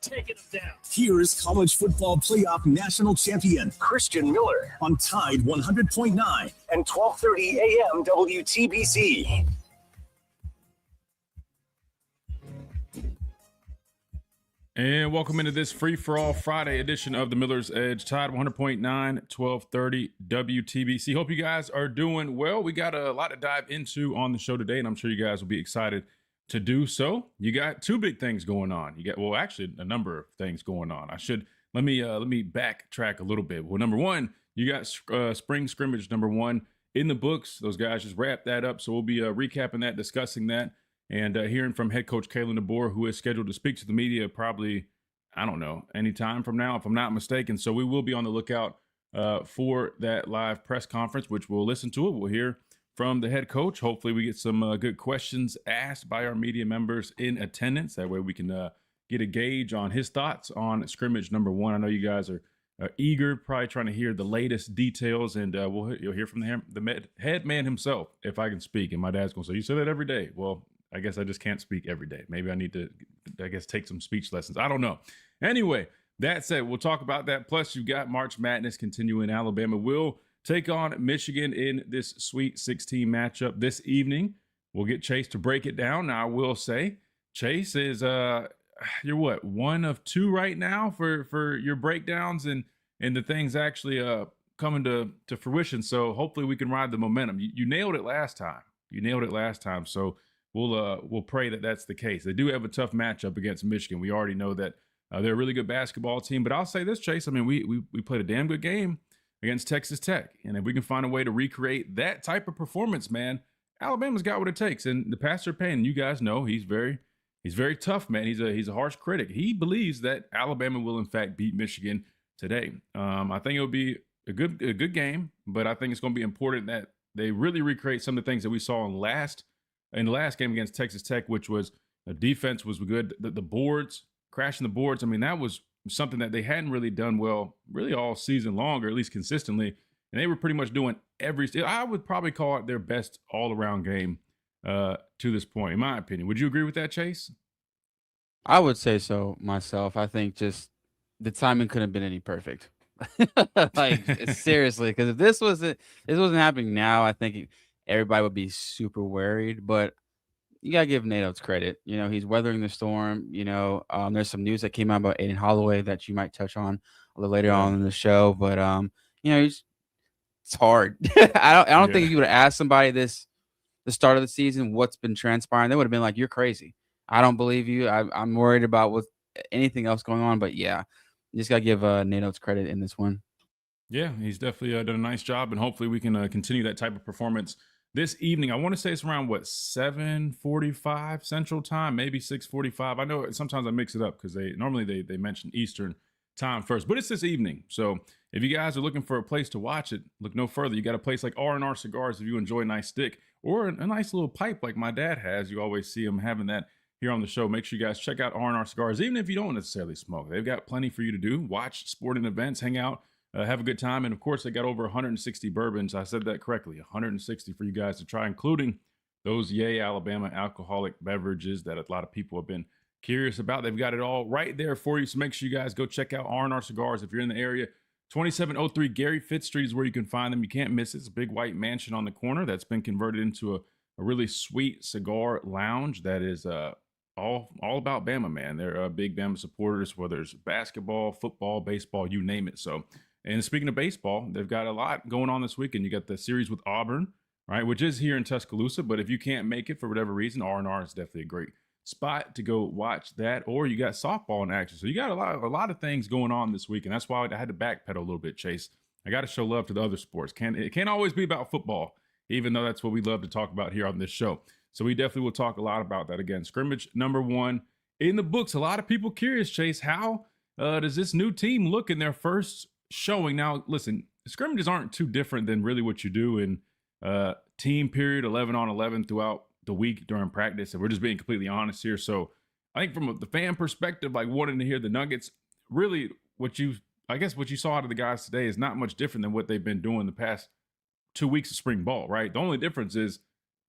Taking them down. Here is college football playoff national champion Christian Miller on Tide 100.9 and 12:30 a.m. WTBC. And welcome into this free-for-all Friday edition of the Miller's Edge, Tide 100.9, 1230 WTBC. Hope you guys are doing well. We got a lot to dive into on the show today, and I'm sure you guys will be excited to do so. You got two big things going on. You got, well, actually a number of things going on. Let me backtrack a little bit. Well, number one, you got spring scrimmage number one in the books. Those guys just wrapped that up, so we'll be recapping that, discussing that. And hearing from head coach Kalen DeBoer, who is scheduled to speak to the media probably, I don't know, any time from now, if I'm not mistaken. So we will be on the lookout for that live press conference, which we'll listen to it. We'll hear from the head coach. Hopefully we get some good questions asked by our media members in attendance. That way we can get a gauge on his thoughts on scrimmage number one. I know you guys are eager, probably trying to hear the latest details, and you'll hear from the head man himself, if I can speak. And my dad's going to say, you say that every day. Well, I guess I just can't speak every day. Maybe I need to, take some speech lessons. I don't know. Anyway, that said, we'll talk about that. Plus, you've got March Madness continuing. Alabama will take on Michigan in this Sweet 16 matchup this evening. We'll get Chase to break it down. Now, I will say, Chase is, you're what, one of two right now for your breakdowns and the things actually coming to fruition. So hopefully we can ride the momentum. You nailed it last time. So we'll pray that that's the case. They do have a tough matchup against Michigan. We already know that they're a really good basketball team. But I'll say this, Chase. I mean, we played a damn good game against Texas Tech. And if we can find a way to recreate that type of performance, man, Alabama's got what it takes. And the Pastor Payne, you guys know, he's very tough, man. He's a harsh critic. He believes that Alabama will, in fact, beat Michigan today. I think it'll be a good game, but I think it's going to be important that they really recreate some of the things that we saw in the last game against Texas Tech, which was the defense was good. The boards, crashing the boards. I mean, that was something that they hadn't really done well, really all season long, or at least consistently. And they were pretty much doing I would probably call it their best all-around game to this point, in my opinion. Would you agree with that, Chase? I would say so myself. I think just the timing couldn't have been any perfect. Seriously, because if this wasn't happening now, I think everybody would be super worried. But you gotta give Nate Oates credit. He's weathering the storm. There's some news that came out about Aiden Holloway that you might touch on a little later on in the show. But it's hard. I don't think if you would have asked somebody the start of the season what's been transpiring, they would have been like, "You're crazy. I don't believe you. I'm worried about with anything else going on." But yeah, you just gotta give Nate Oates credit in this one. Yeah, he's definitely done a nice job, and hopefully we can continue that type of performance this evening. I want to say it's around 7:45 Central Time, maybe 6:45. I know sometimes I mix it up because they mention Eastern Time first, but it's this evening. So if you guys are looking for a place to watch it, look no further. You got a place like R&R Cigars if you enjoy a nice stick or a nice little pipe like my dad has. You always see him having that here on the show. Make sure you guys check out R&R Cigars, even if you don't necessarily smoke. They've got plenty for you to do. Watch sporting events, hang out, have a good time. And of course, they got over 160 bourbons. I said that correctly, 160 for you guys to try, including those Yay Alabama alcoholic beverages that a lot of people have been curious about. They've got it all right there for you. So make sure you guys go check out R&R Cigars if you're in the area. 2703 Gary Fitz Street is where you can find them. You can't miss it. It's a big white mansion on the corner that's been converted into a really sweet cigar lounge that is all about Bama, man. They're big Bama supporters, whether it's basketball, football, baseball, you name it. So, and speaking of baseball, they've got a lot going on this weekend. You got the series with Auburn, right, which is here in Tuscaloosa. But if you can't make it for whatever reason, R&R is definitely a great spot to go watch that. Or you got softball in action. So you got a lot of things going on this week. And that's why I had to backpedal a little bit, Chase. I got to show love to the other sports. It can't always be about football, even though that's what we love to talk about here on this show. So we definitely will talk a lot about that again. Scrimmage number one in the books. A lot of people curious, Chase, how does this new team look in their first showing? Now, listen, scrimmages aren't too different than really what you do in team period 11 on 11 throughout the week during practice. And we're just being completely honest here. So I think from the fan perspective, like wanting to hear the Nuggets, really what you saw out of the guys today is not much different than what they've been doing the past 2 weeks of spring ball, right? The only difference is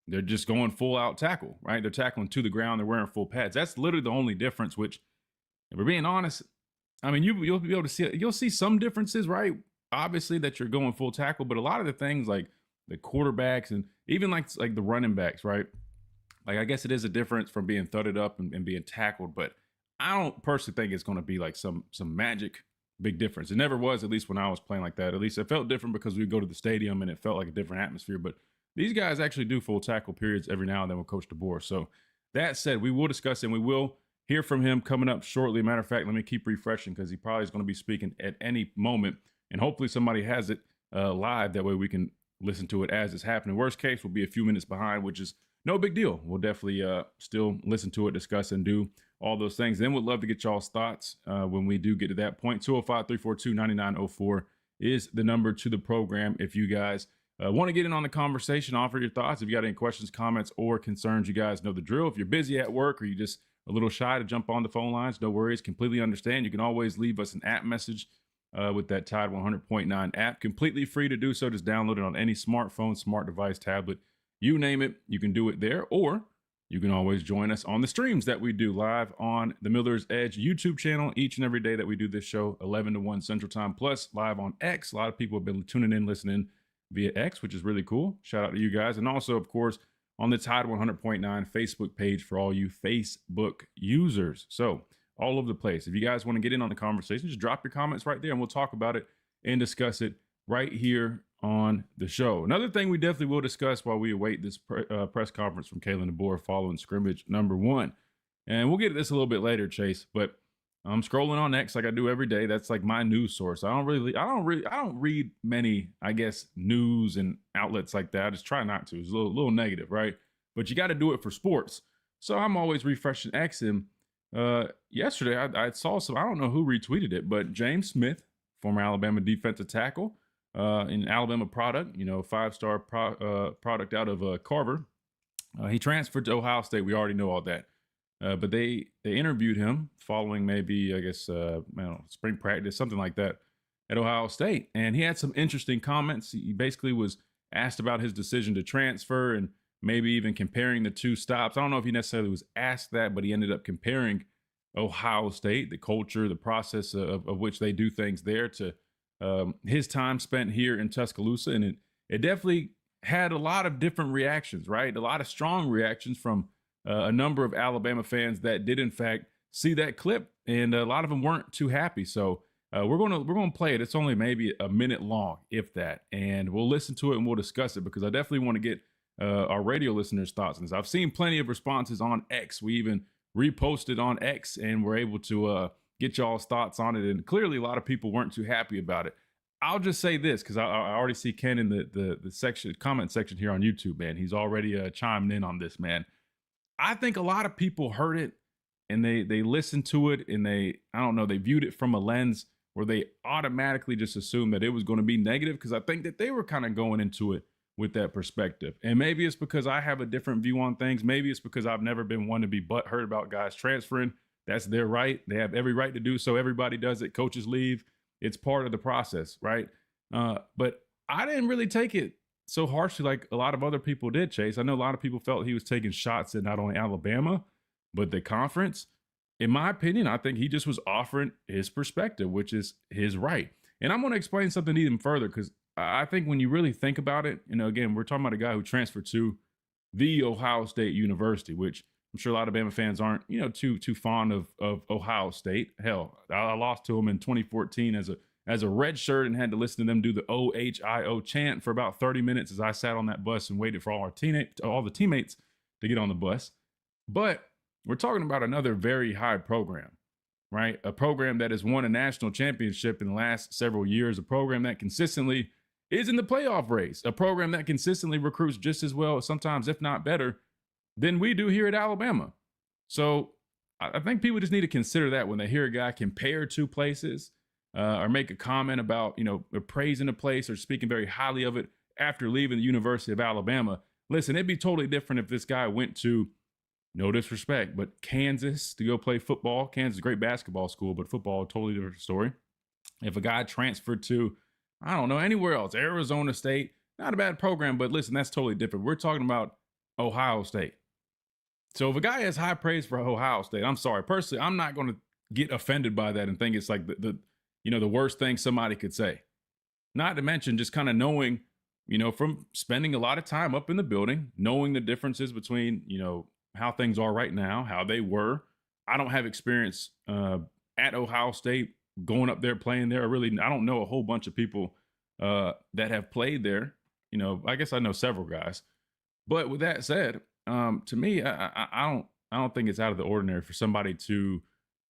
they're just going full out tackle, right? They're tackling to the ground. They're wearing full pads. That's literally the only difference, which if we're being honest, I mean, you'll be able to you'll see some differences, right? Obviously that you're going full tackle, but a lot of the things like the quarterbacks and even like the running backs, right? Like, I guess it is a difference from being thudded up and being tackled, but I don't personally think it's going to be like some magic big difference. It never was, at least when I was playing like that. At least it felt different because we go to the stadium and it felt like a different atmosphere. But these guys actually do full tackle periods every now and then with Coach DeBoer. So that said, we will discuss and we will hear from him coming up shortly. Matter of fact, let me keep refreshing because he probably is going to be speaking at any moment. And hopefully somebody has it live. That way we can listen to it as it's happening. Worst case, we'll be a few minutes behind, which is no big deal. We'll definitely still listen to it, discuss, and do all those things. Then we'd love to get y'all's thoughts when we do get to that point. 205-342-9904 is the number to the program. If you guys want to get in on the conversation, offer your thoughts. If you got any questions, comments, or concerns, you guys know the drill. If you're busy at work or you just a little shy to jump on the phone lines, no worries. Completely understand. You can always leave us an app message with that Tide 100.9 app. Completely free to do so. Just download it on any smartphone, smart device, tablet. You name it, you can do it there, or you can always join us on the streams that we do live on the Miller's Edge YouTube channel each and every day that we do this show, 11 to 1 Central Time, plus live on X. A lot of people have been tuning in, listening via X, which is really cool. Shout out to you guys. And also, of course, on the Tide 100.9 Facebook page for all you Facebook users. So all over the place. If you guys want to get in on the conversation, just drop your comments right there and we'll talk about it and discuss it right here on the show. Another thing we definitely will discuss while we await this press conference from Kalen DeBoer following scrimmage number 1. And we'll get to this a little bit later, Chase, but I'm scrolling on X like I do every day. That's like my news source. I don't read many, I guess, news and outlets like that. I just try not to. It's a little negative, right? But you got to do it for sports. So I'm always refreshing X. And yesterday I saw some, I don't know who retweeted it, but James Smith, former Alabama defensive tackle, an Alabama product, 5-star product out of Carver. He transferred to Ohio State. We already know all that. But they interviewed him following maybe, I guess, spring practice, something like that at Ohio State. And he had some interesting comments. He basically was asked about his decision to transfer and maybe even comparing the two stops. I don't know if he necessarily was asked that, but he ended up comparing Ohio State, the culture, the process of which they do things there, to his time spent here in Tuscaloosa. And it definitely had a lot of different reactions, right? A lot of strong reactions from a number of Alabama fans that did in fact see that clip, and a lot of them weren't too happy. So we're gonna play it. It's only maybe a minute long, if that, and we'll listen to it and we'll discuss it because I definitely want to get our radio listeners' thoughts on this. I've seen plenty of responses on X. We even reposted on X and we're able to get y'all's thoughts on it. And clearly a lot of people weren't too happy about it. I'll just say this, because I already see Ken in the comment section here on YouTube, man. He's already chiming in on this, man. I think a lot of people heard it and they listened to it and they viewed it from a lens where they automatically just assumed that it was going to be negative, because I think that they were kind of going into it with that perspective. And maybe it's because I have a different view on things. Maybe it's because I've never been one to be butthurt about guys transferring. That's their right. They have every right to do so. Everybody does it. Coaches leave. It's part of the process, right? But I didn't really take it so harshly like a lot of other people did, Chase. I know a lot of people felt he was taking shots at not only Alabama, but the conference. In my opinion, I think he just was offering his perspective, which is his right. And I'm going to explain something even further, because I think when you really think about it, again, we're talking about a guy who transferred to the Ohio State University, which I'm sure a lot of Bama fans aren't, too fond of Ohio State. Hell, I lost to him in 2014 as a red shirt and had to listen to them do the OHIO chant for about 30 minutes as I sat on that bus and waited for all the teammates to get on the bus. But we're talking about another very high program, right? A program that has won a national championship in the last several years, a program that consistently is in the playoff race, a program that consistently recruits just as well, sometimes if not better, than we do here at Alabama. So I think people just need to consider that when they hear a guy compare two places or make a comment about, praising a place or speaking very highly of it after leaving the University of Alabama. Listen, it'd be totally different if this guy went to, no disrespect, but Kansas to go play football. Kansas is a great basketball school, but football, a totally different story. If a guy transferred to, I don't know, anywhere else, Arizona State, not a bad program, but listen, that's totally different. We're talking about Ohio State. So if a guy has high praise for Ohio State, I'm sorry, personally, I'm not going to get offended by that and think it's like the worst thing somebody could say. Not to mention just kind of knowing, from spending a lot of time up in the building, knowing the differences between, how things are right now, how they were. I don't have experience at Ohio State going up there, playing there. I don't know a whole bunch of people that have played there. I guess I know several guys. But with that said, to me, I don't think it's out of the ordinary for somebody to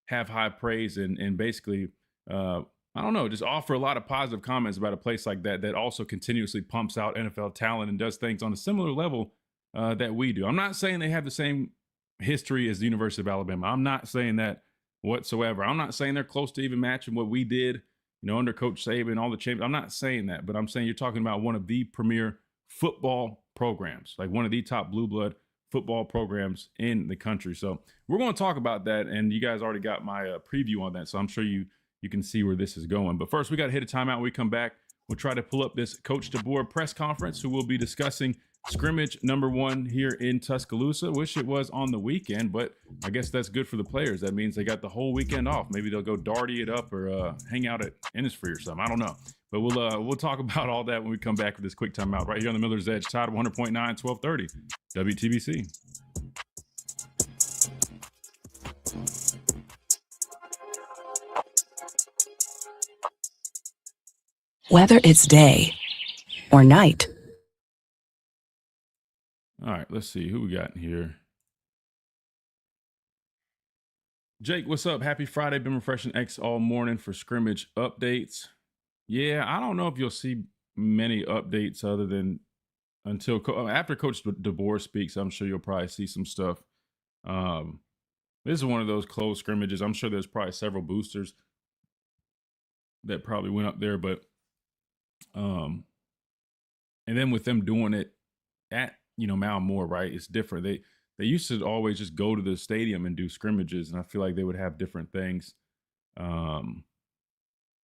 have high praise and basically, I don't know, just offer a lot of positive comments about a place like that also continuously pumps out NFL talent and does things on a similar level that we do. I'm not saying they have the same history as the University of Alabama. I'm not saying that whatsoever. I'm not saying they're close to even matching what we did, under Coach Saban, all the champions. I'm not saying that, but I'm saying you're talking about one of the premier football programs, like one of the top blue blood football programs in the country. So we're going to talk about that, and you guys already got my preview on that, so I'm sure you can see where this is going. But first, we got to hit a timeout. When we come back, we'll try to pull up this Coach DeBoer press conference, who will be discussing scrimmage number 1 here in Tuscaloosa. Wish it was on the weekend, but I guess that's good for the players. That means they got the whole weekend off. Maybe they'll go darty it up or hang out at Innisfree or something. I don't know. But we'll talk about all that when we come back with this quick timeout right here on the Miller's Edge. Tide 100.9, 1230, WTBC. Whether it's day or night. All right, let's see who we got in here. Jake, what's up? Happy Friday. Been refreshing X all morning for scrimmage updates. Yeah, I don't know if you'll see many updates other than after Coach DeBoer speaks. I'm sure you'll probably see some stuff. This is one of those closed scrimmages. I'm sure there's probably several boosters that probably went up there, but and then with them doing it at Mount Moore, right? It's different. They used to always just go to the stadium and do scrimmages, and I feel like they would have different things. I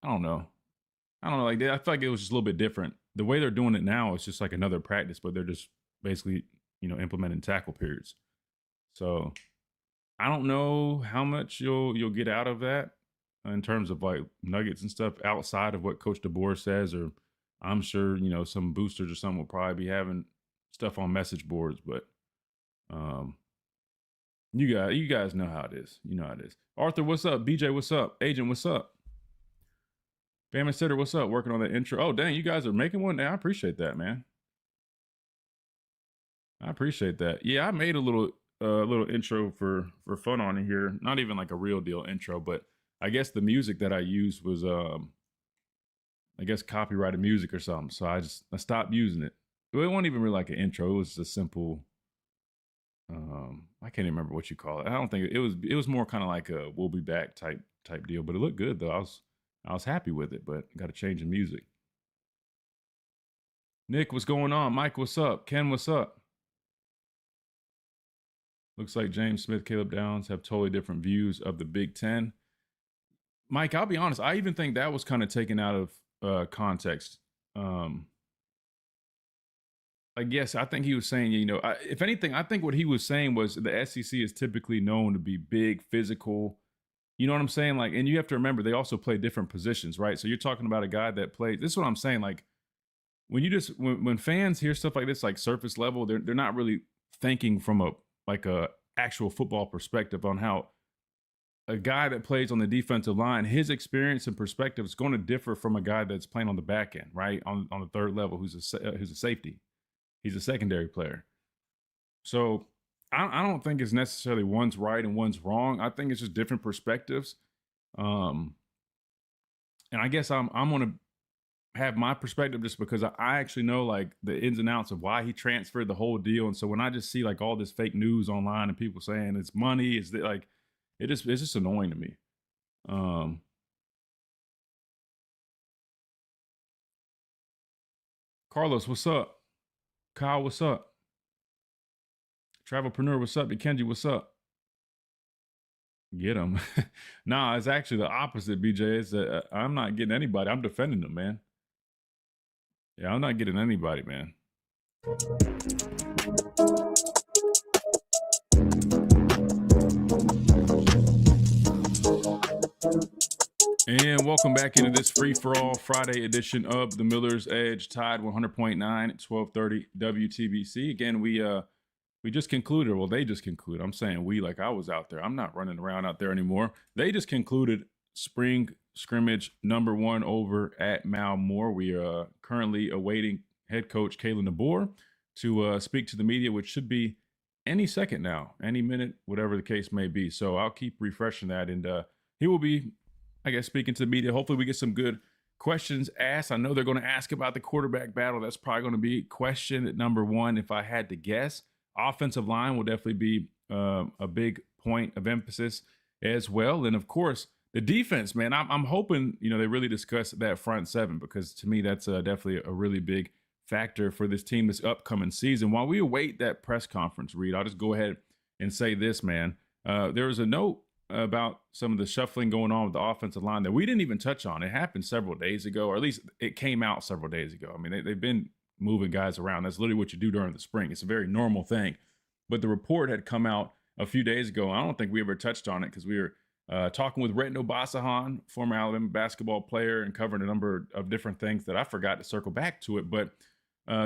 don't know. Like I feel like it was just a little bit different. The way they're doing it now is just like another practice, but they're just basically implementing tackle periods. So I don't know how much you'll get out of that in terms of like nuggets and stuff outside of what Coach DeBoer says, or I'm sure some boosters or something will probably be having stuff on message boards, but you guys know how it is. You know how it is. Arthur, what's up? BJ, what's up? Agent, what's up? Family Sitter, what's up? Working on the intro. Oh, dang, you guys are making one now. I appreciate that, man. I appreciate that. Yeah, I made a little intro for fun on here. Not even like a real deal intro, but I guess the music that I used was I guess copyrighted music or something. So I stopped using it. It wasn't even really like an intro. It was just a simple I can't even remember what you call it. I don't think it was more kind of like a we'll be back type deal, but it looked good though. I was happy with it, but got to change the music. Nick, what's going on? Mike, what's up? Ken, what's up? Looks like James Smith, Caleb Downs have totally different views of the Big Ten. Mike, I'll be honest. I even think that was kind of taken out of context. I guess I think he was saying, if anything, I think what he was saying was the SEC is typically known to be big, physical. You know what I'm saying? Like, and you have to remember they also play different positions, right? So you're talking about a guy that played. This is what I'm saying. Like, when fans hear stuff like this, like surface level, they're not really thinking from a actual football perspective on how a guy that plays on the defensive line, his experience and perspective is going to differ from a guy that's playing on the back end, right? On the third level, who's a safety. He's a secondary player. So I don't think it's necessarily one's right and one's wrong. I think it's just different perspectives. And I guess I'm going to have my perspective just because I actually know like the ins and outs of why he transferred the whole deal. And so when I just see like all this fake news online and people saying it's money, it's like, it's just annoying to me. Carlos, what's up? Kyle, what's up? Travelpreneur, what's up? Kenji, what's up? Get him. Nah, it's actually the opposite, BJ. It's I'm not getting anybody. I'm defending them, man. Yeah, I'm not getting anybody, man. And welcome back into this free-for-all Friday edition of the Miller's Edge, Tide 100.9 at 1230 WTBC. Again, we just concluded, well, they just concluded. I'm saying we like I was out there. I'm not running around out there anymore. They just concluded spring scrimmage number 1 over at Malmore. We are currently awaiting head coach Kalen DeBoer to speak to the media, which should be any second now, any minute, whatever the case may be. So I'll keep refreshing that, and he will be, I guess, speaking to the media. Hopefully we get some good questions asked. I know they're going to ask about the quarterback battle. That's probably going to be question number 1 if I had to guess. Offensive line will definitely be a big point of emphasis as well. And of course, the defense, man, I'm hoping, they really discuss that front 7, because to me, that's definitely a really big factor for this team this upcoming season. While we await that press conference, Reed, I'll just go ahead and say this, man. There was a note about some of the shuffling going on with the offensive line that we didn't even touch on. It happened several days ago, or at least it came out several days ago. I mean, they've been moving guys around. That's literally what you do during the spring. It's a very normal thing. But the report had come out a few days ago. I don't think we ever touched on it because we were talking with Retno Basahan, former Alabama basketball player, and covering a number of different things that I forgot to circle back to it. But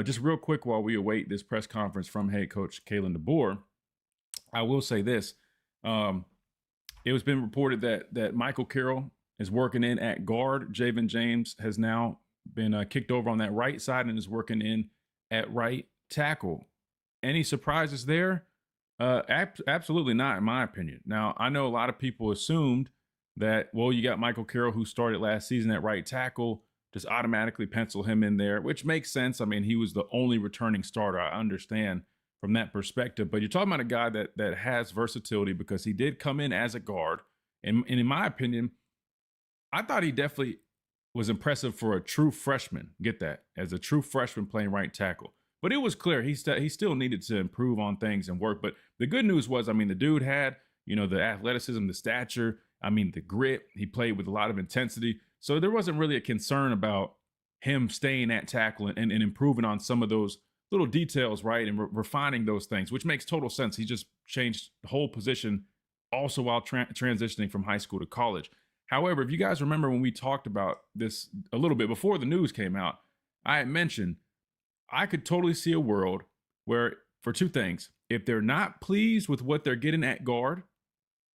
just real quick, while we await this press conference from head coach Kalen DeBoer, I will say this. It was been reported that Michael Carroll is working in at guard. Javen James has now been kicked over on that right side and is working in at right tackle. Any surprises there? Absolutely not, in my opinion. Now, I know a lot of people assumed that, well, you got Michael Carroll, who started last season at right tackle, just automatically pencil him in there, which makes sense. I mean, he was the only returning starter. I understand from that perspective, but you're talking about a guy that has versatility, because he did come in as a guard. And in my opinion, I thought he definitely was impressive for a true freshman. Get that? As a true freshman playing right tackle. But it was clear he still needed to improve on things and work. But the good news was, I mean, the dude had, the athleticism, the stature, the grit. He played with a lot of intensity. So there wasn't really a concern about him staying at tackle and improving on some of those little details, right? And refining those things, which makes total sense. He just changed the whole position also while transitioning from high school to college. However, if you guys remember when we talked about this a little bit before the news came out, I had mentioned I could totally see a world where, for two things, if they're not pleased with what they're getting at guard,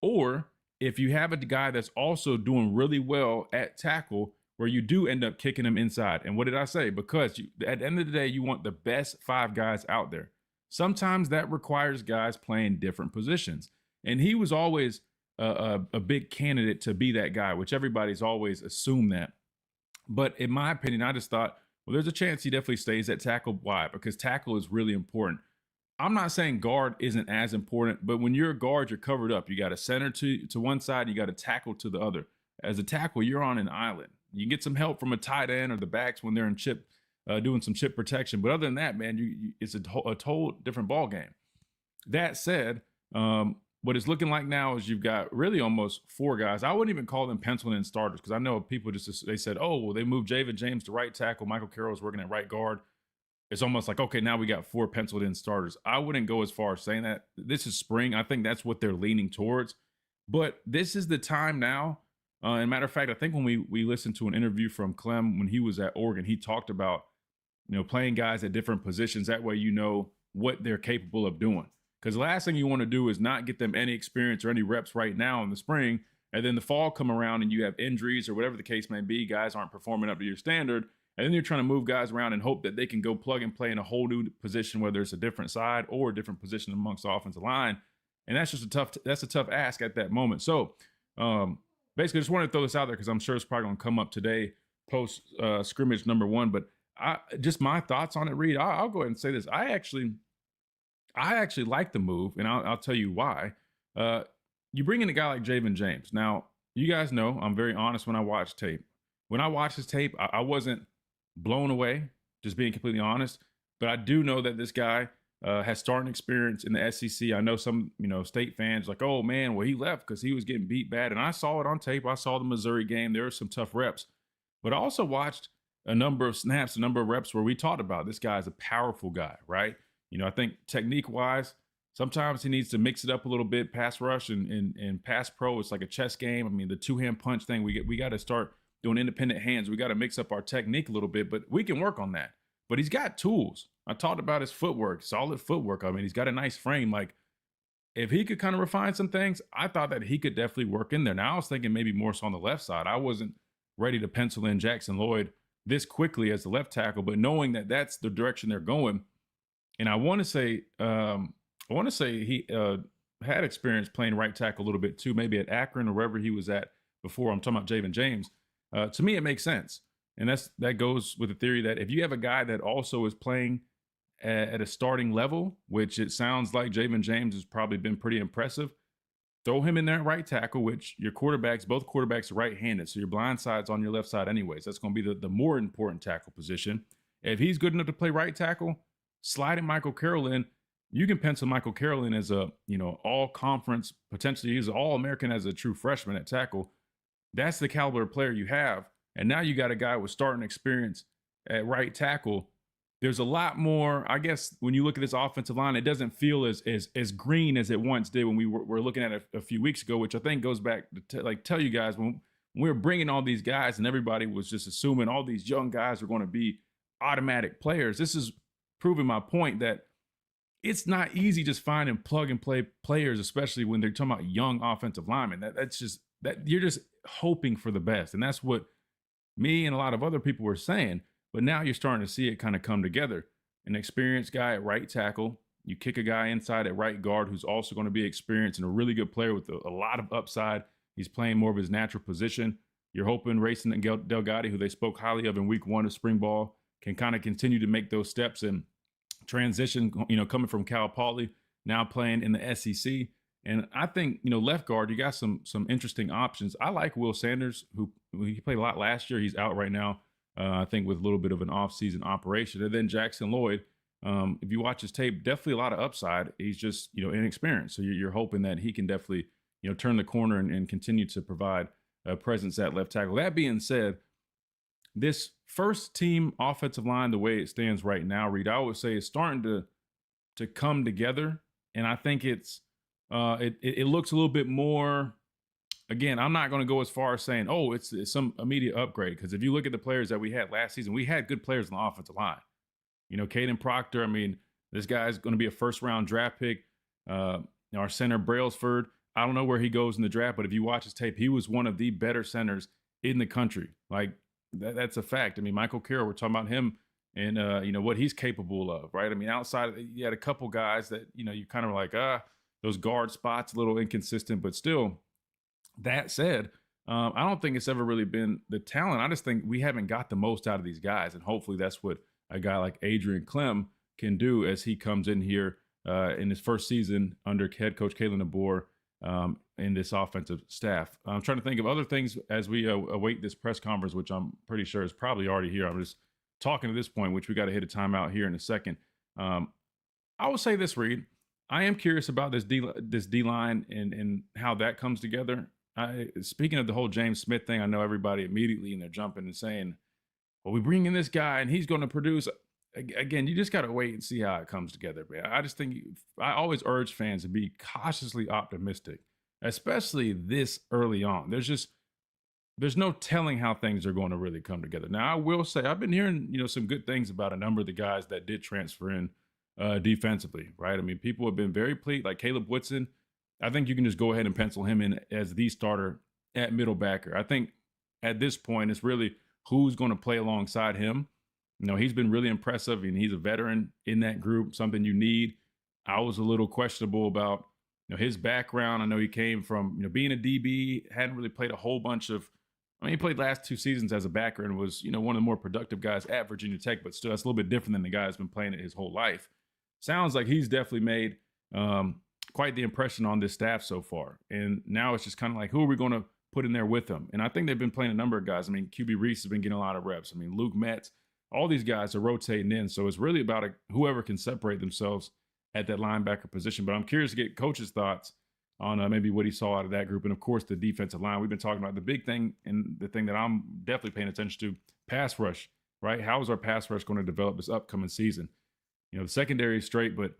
or if you have a guy that's also doing really well at tackle, where you do end up kicking him inside. And what did I say? Because at the end of the day, you want the best 5 guys out there. Sometimes that requires guys playing different positions. And he was always a big candidate to be that guy, which everybody's always assumed that. But in my opinion, I just thought, well, there's a chance he definitely stays at tackle. Why? Because tackle is really important. I'm not saying guard isn't as important, but when you're a guard, you're covered up. You got a center to one side, you got a tackle to the other. As a tackle, you're on an island. You can get some help from a tight end or the backs when they're in chip, doing some chip protection. But other than that, man, it's a total different ball game. That said, what it's looking like now is you've got really almost 4 guys. I wouldn't even call them penciled in starters, because I know people they said, oh, well, they moved Javen James to right tackle. Michael Carroll is working at right guard. It's almost like, okay, now we got 4 penciled in starters. I wouldn't go as far as saying that. This is spring. I think that's what they're leaning towards. But this is the time now. And matter of fact, I think when we listened to an interview from Clem when he was at Oregon, he talked about, playing guys at different positions. That way you know what they're capable of doing. Because the last thing you want to do is not get them any experience or any reps right now in the spring, and then the fall come around and you have injuries or whatever the case may be. Guys aren't performing up to your standard, and then you're trying to move guys around and hope that they can go plug and play in a whole new position, whether it's a different side or a different position amongst the offensive line. And that's just a tough ask at that moment. So basically, just wanted to throw this out there because I'm sure it's probably going to come up today post scrimmage number 1. But just my thoughts on it, Reed. I'll go ahead and say this. I actually like the move, and I'll tell you why. You bring in a guy like Javen James. Now, you guys know I'm very honest when I watch tape. When I watch his tape, I wasn't blown away, just being completely honest. But I do know that this guy has starting experience in the SEC. I know some, state fans like, oh, man, well, he left because he was getting beat bad. And I saw it on tape. I saw the Missouri game. There were some tough reps. But I also watched a number of snaps, a number of reps where we talked about this guy is a powerful guy, right? I think technique-wise, Sometimes he needs to mix it up a little bit. Pass rush and pass pro, it's like a chess game. I mean, the two-hand punch thing, we got to start doing independent hands. We got to mix up our technique a little bit, but we can work on that. But he's got tools. I talked about his footwork, solid footwork. I mean, he's got a nice frame. Like, if he could kind of refine some things, I thought that he could definitely work in there. Now, I was thinking maybe more so on the left side. I wasn't ready to pencil in Jackson Lloyd this quickly as the left tackle, but knowing that that's the direction they're going, and I want to say he had experience playing right tackle a little bit too, maybe at Akron or wherever he was at before. I'm talking about Javen James. To me, it makes sense, and that goes with the theory that if you have a guy that also is playing at a starting level, which it sounds like Javen James has probably been pretty impressive, throw him in there at right tackle, which both quarterbacks are right-handed, so your blind side's on your left side anyways. That's going to be the more important tackle position. If he's good enough to play right tackle, sliding Michael Carroll in, you can pencil Michael Carroll in as a, all-conference, potentially he's an All-American as a true freshman at tackle. That's the caliber of player you have. And now you got a guy with starting experience at right tackle. There's a lot more, I guess, when you look at this offensive line, it doesn't feel as green as it once did when we were looking at it a few weeks ago, which I think goes back to tell you guys, when we were bringing all these guys and everybody was just assuming all these young guys are going to be automatic players. This is proving my point that it's not easy just finding plug and play players, especially when they're talking about young offensive linemen. That's just that you're just hoping for the best. And that's what me and a lot of other people were saying. But now you're starting to see it kind of come together. An experienced guy at right tackle. You kick a guy inside at right guard who's also going to be experienced and a really good player with a lot of upside. He's playing more of his natural position. You're hoping Racing and Delgado, who they spoke highly of in week 1 of spring ball, can kind of continue to make those steps and transition, coming from Cal Poly, now playing in the SEC. And I think, left guard, you got some interesting options. I like Will Sanders, who he played a lot last year. He's out right now. I think with a little bit of an off-season operation. And then Jackson Lloyd, if you watch his tape, definitely a lot of upside. He's just, inexperienced. So you're hoping that he can definitely, turn the corner and continue to provide a presence at left tackle. That being said, this first team offensive line, the way it stands right now, Reed, I would say is starting to come together. And I think it looks a little bit more. Again, I'm not going to go as far as saying, it's some immediate upgrade, because if you look at the players that we had last season, we had good players on the offensive line. Caden Proctor, I mean, this guy's going to be a first-round draft pick. Our center, Brailsford, I don't know where he goes in the draft, but if you watch his tape, he was one of the better centers in the country. Like, that's a fact. I mean, Michael Carroll, we're talking about him and, what he's capable of, right? I mean, outside, you had a couple guys that, you kind of like, those guard spots a little inconsistent, but still. That said, I don't think it's ever really been the talent. I just think we haven't got the most out of these guys. And hopefully that's what a guy like Adrian Clem can do as he comes in here in his first season under head coach Kalen DeBoer in this offensive staff. I'm trying to think of other things as we await this press conference, which I'm pretty sure is probably already here. I'm just talking to this point, which we got to hit a timeout here in a second. I will say this, Reed. I am curious about this D-line and how that comes together. Speaking of the whole James Smith thing, I know everybody immediately and they're jumping and saying, well, we bring in this guy and he's going to produce. Again, you just got to wait and see how it comes together. Man. I just think I always urge fans to be cautiously optimistic, especially this early on. There's no telling how things are going to really come together. Now, I will say I've been hearing, some good things about a number of the guys that did transfer in defensively, right? I mean, people have been very pleased, like Caleb Woodson. I think you can just go ahead and pencil him in as the starter at middle backer. I think at this point, it's really who's going to play alongside him. He's been really impressive, and he's a veteran in that group, something you need. I was a little questionable about, his background. I know he came from, being a DB, hadn't really played a whole bunch of, he played last 2 seasons as a backer and was, one of the more productive guys at Virginia Tech, but still that's a little bit different than the guy who's been playing it his whole life. Sounds like he's definitely made quite the impression on this staff so far. And now it's just kind of like, who are we going to put in there with him? And I think they've been playing a number of guys. I mean, QB Reese has been getting a lot of reps. I mean, Luke Metz, all these guys are rotating in. So it's really about whoever can separate themselves at that linebacker position. But I'm curious to get coach's thoughts on maybe what he saw out of that group. And of course, the defensive line. We've been talking about the big thing, and the thing that I'm definitely paying attention to, pass rush, right? How is our pass rush going to develop this upcoming season? The secondary is straight, but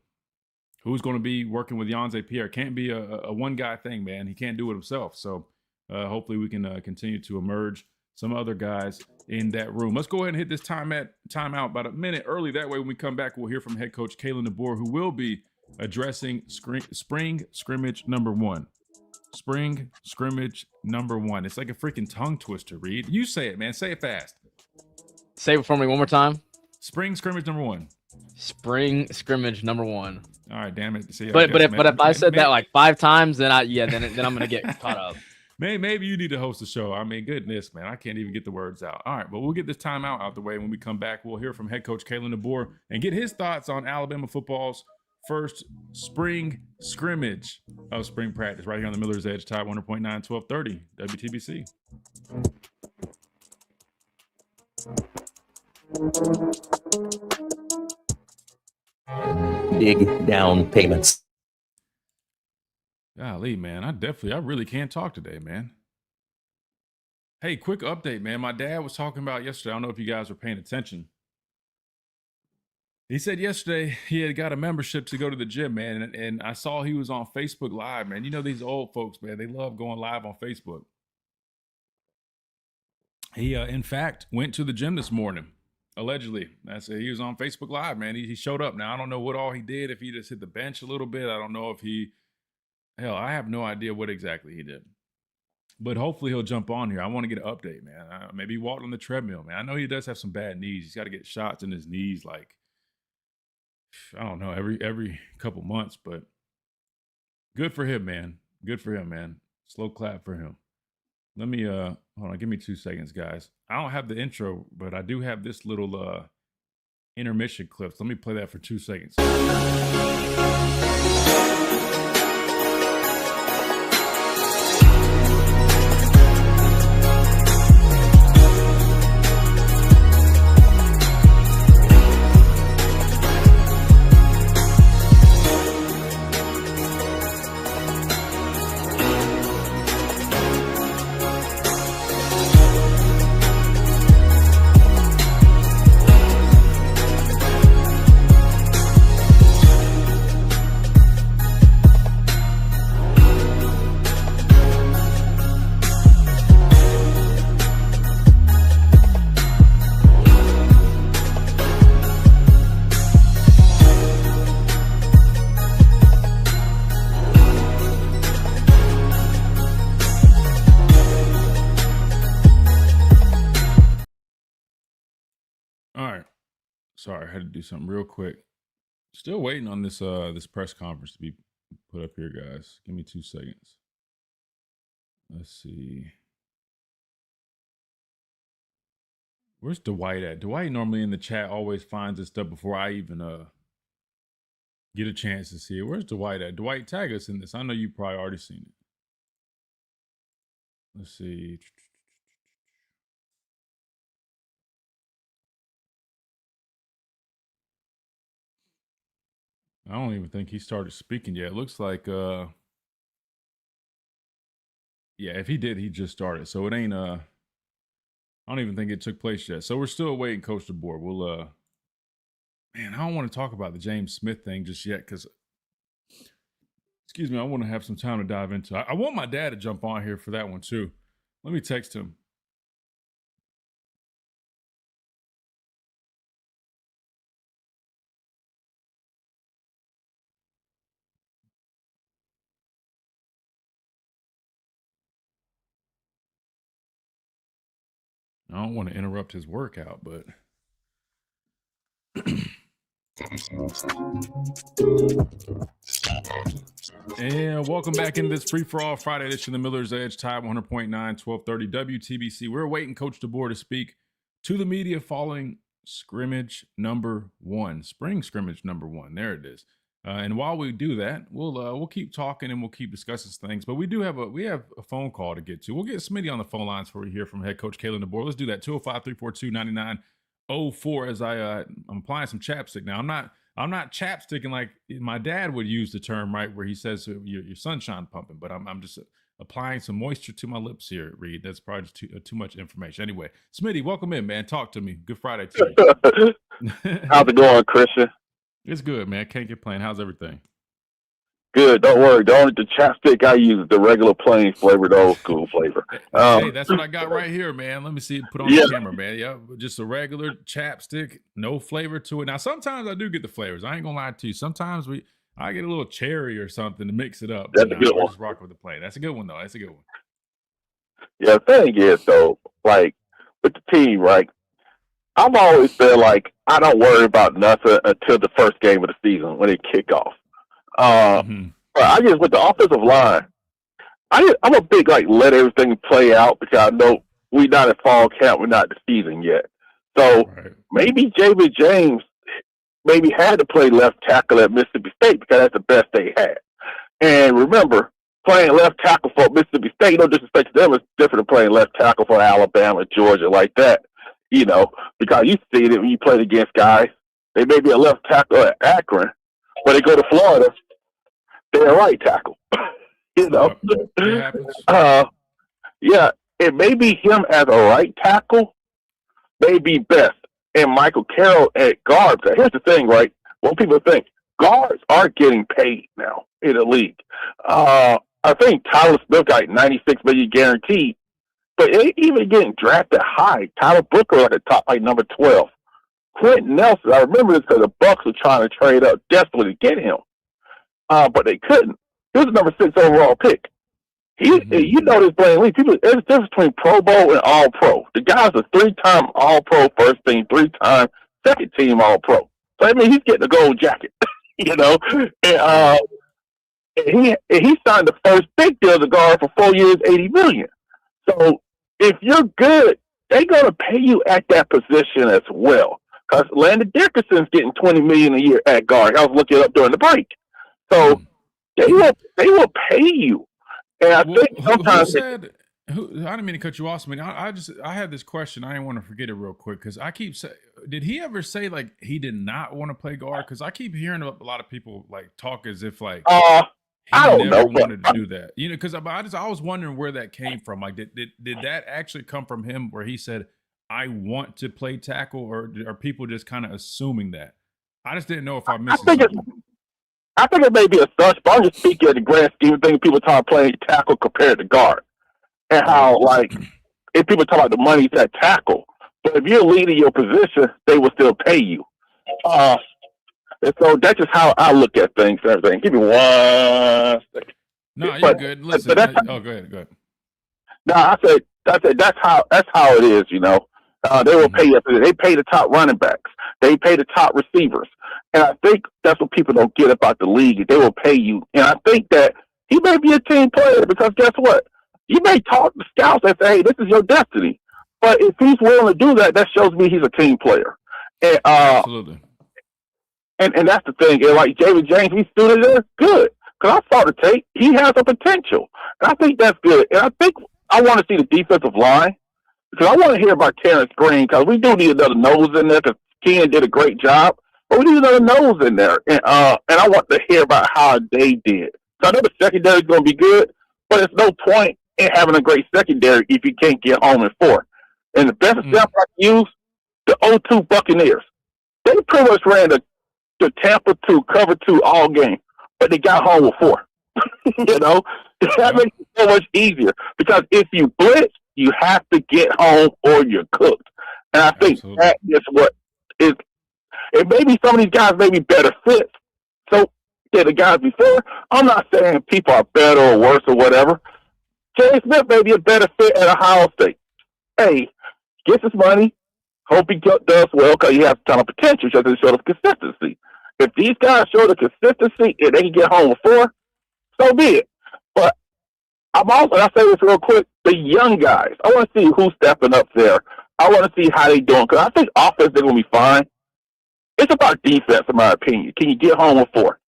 who's going to be working with Yonze Pierre. Can't be a one-guy thing, man. He can't do it himself. So hopefully we can continue to emerge some other guys in that room. Let's go ahead and hit this timeout about a minute early. That way when we come back, we'll hear from head coach Kalen DeBoer, who will be addressing spring scrimmage number 1. Spring scrimmage number 1. It's like a freaking tongue twister, Reed. You say it, man. Say it fast. Say it for me one more time. Spring scrimmage number 1. Spring scrimmage number 1. All right, damn it. See, but if I said that like 5 times, then I'm gonna get caught up. Maybe you need to host the show. I mean, goodness, man, I can't even get the words out. All right, but we'll get this timeout out the way. When we come back, we'll hear from head coach Kalen DeBoer and get his thoughts on Alabama football's first spring scrimmage of spring practice right here on the Miller's Edge, Tide 100.9, 1230 WTBC. Big down payments. Golly, man, I really can't talk today, man. Hey, quick update, man. My dad was talking about yesterday. I don't know if you guys were paying attention. He said yesterday he had got a membership to go to the gym, man, and I saw he was on Facebook Live, man. You know these old folks, man, they love going live on Facebook. He, in fact, went to the gym this morning, allegedly. I said he was on Facebook Live, man. He showed up. Now, I don't know what all he did, if he just hit the bench a little bit. I don't know if I have no idea what exactly he did. But hopefully he'll jump on here. I want to get an update, man. Maybe he walked on the treadmill, man. I know he does have some bad knees. He's got to get shots in his knees, like, I don't know, every couple months. But good for him, man. Good for him, man. Slow clap for him. Let me, hold on, give me 2 seconds, guys. I don't have the intro, but I do have this little intermission clip. So let me play that for 2 seconds. Sorry, I had to do something real quick. Still waiting on this this press conference to be put up here, guys. Give me 2 seconds. Let's see. Where's Dwight at? Dwight normally in the chat always finds this stuff before I even get a chance to see it. Where's Dwight at? Dwight, tag us in this. I know you probably already seen it. Let's see. I don't even think he started speaking yet. It looks like yeah, if he did, he just started. So it ain't I don't even think it took place yet. So we're still waiting Coach DeBoer. We'll man, I don't want to talk about the James Smith thing just yet because excuse me, I want to have some time to dive into it. I want my dad to jump on here for that one too. Let me text him. I don't want to interrupt his workout, but and welcome back into this free-for-all Friday edition of the Miller's Edge, Tide 100.9, 1230 WTBC. We're waiting Coach DeBoer to speak to the media following scrimmage number 1, spring scrimmage number 1. There it is. And while we do that, we'll keep talking and we'll keep discussing things. But we have a phone call to get to. We'll get Smitty on the phone lines before we hear from head coach Kalen DeBoer. Let's do that. 205-342-9904 as I'm applying some chapstick now. I'm not chapsticking like my dad would use the term, right, where he says your sunshine pumping, but I'm just applying some moisture to my lips here, Reed. That's probably just too much information. Anyway, Smitty, welcome in, man. Talk to me. Good Friday to you. How's it going, Christian? It's good, man. Can't complain. How's everything? good. Don't worry. The chapstick I use is the regular plain flavored old school flavor. Hey, that's what I got right here, man. Let me see it put on the camera, man. Yeah, just a regular chapstick, no flavor to it. Now, sometimes I do get the flavors. I ain't gonna lie to you. Sometimes I get a little cherry or something to mix it up. That's a good one. Just rock with the plain. That's a good one, though. That's a good one. Yeah, the thing is, though, like with the team, right? I've always been like, I don't worry about nothing until the first game of the season when they kick off. I just, with the offensive line, I'm a big, like, let everything play out because I know we're not at fall camp, we're not in the season yet. So maybe David James maybe had to play left tackle at Mississippi State because that's the best they had. And remember, playing left tackle for Mississippi State, no disrespect to them, it's different than playing left tackle for Alabama, Georgia, like that. You know, because you see it when you play against guys. They may be a left tackle at Akron, but they go to Florida, they're a right tackle. You know? Yeah, it may be him as a right tackle, may be best. And Michael Carroll at guard. Here's the thing, right? What people think, guards are getting paid now in the league. I think Tyler Smith got $96 million guaranteed. But even getting drafted high, Tyler Booker at the top, like number 12. Quentin Nelson, I remember this because the Bucks were trying to trade up desperately to get him. But they couldn't. He was the number 6 overall pick. You know this playing league. There's a difference between Pro Bowl and All Pro. The guy's a 3-time All Pro first team, 3-time second team All Pro. So I mean he's getting a gold jacket. You know? And he signed the first big deal to guard for 4 years, $80 million. So if you're good, they're going to pay you at that position as well. Because Landon Dickerson's getting $20 million a year at guard. I was looking it up during the break. So they will pay you. And I think sometimes I didn't mean to cut you off. I mean, I had this question. I didn't want to forget it real quick because I keep saying, did he ever say like he did not want to play guard? Because I keep hearing a lot of people like talk as if like. I don't know. Wanted to do that, you know, because I was wondering where that came from. Like, did that actually come from him, where he said, "I want to play tackle," or are people just kind of assuming that? I just didn't know if I missed something. I think it may be a such, but I'm just speaking at the grand scheme of things. People talk playing tackle compared to guard, and how like if people talk about the money's at tackle, but if you're leading your position, they will still pay you. And so that's just how I look at things and everything. Give me 1 second. No, you're good. Listen. Go ahead. No, I said that's how it is, you know. They will pay you. They pay the top running backs. They pay the top receivers. And I think that's what people don't get about the league. They will pay you. And I think that he may be a team player because guess what? You may talk to scouts and say, hey, this is your destiny. But if he's willing to do that, that shows me he's a team player. And, absolutely. And that's the thing. And like David James, he's still there, good. Because I saw the tape. He has a potential. And I think that's good. And I think I want to see the defensive line because I want to hear about Terrence Green because we do need another nose in there because Ken did a great job. But we need another nose in there. And I want to hear about how they did. So I know the secondary is going to be good, but there's no point in having a great secondary if you can't get home in 4. And the best example I can use, the 0-2 Buccaneers. They pretty much ran the Tampa 2, cover 2 all game, but they got home with 4. You know, that makes it so much easier because if you blitz, you have to get home or you're cooked. And I think that is what is. It may be some of these guys may be better fits. So the guys before, I'm not saying people are better or worse or whatever. Jay Smith may be a better fit at Ohio State. Hey, gets his money. Hope he does well because he has a ton of potential because he showed the consistency. If these guys show the consistency and they can get home with 4, so be it. But I'm also, and I say this real quick, the young guys, I want to see who's stepping up there. I want to see how they doing because I think offense, they're going to be fine. It's about defense, in my opinion. Can you get home with 4?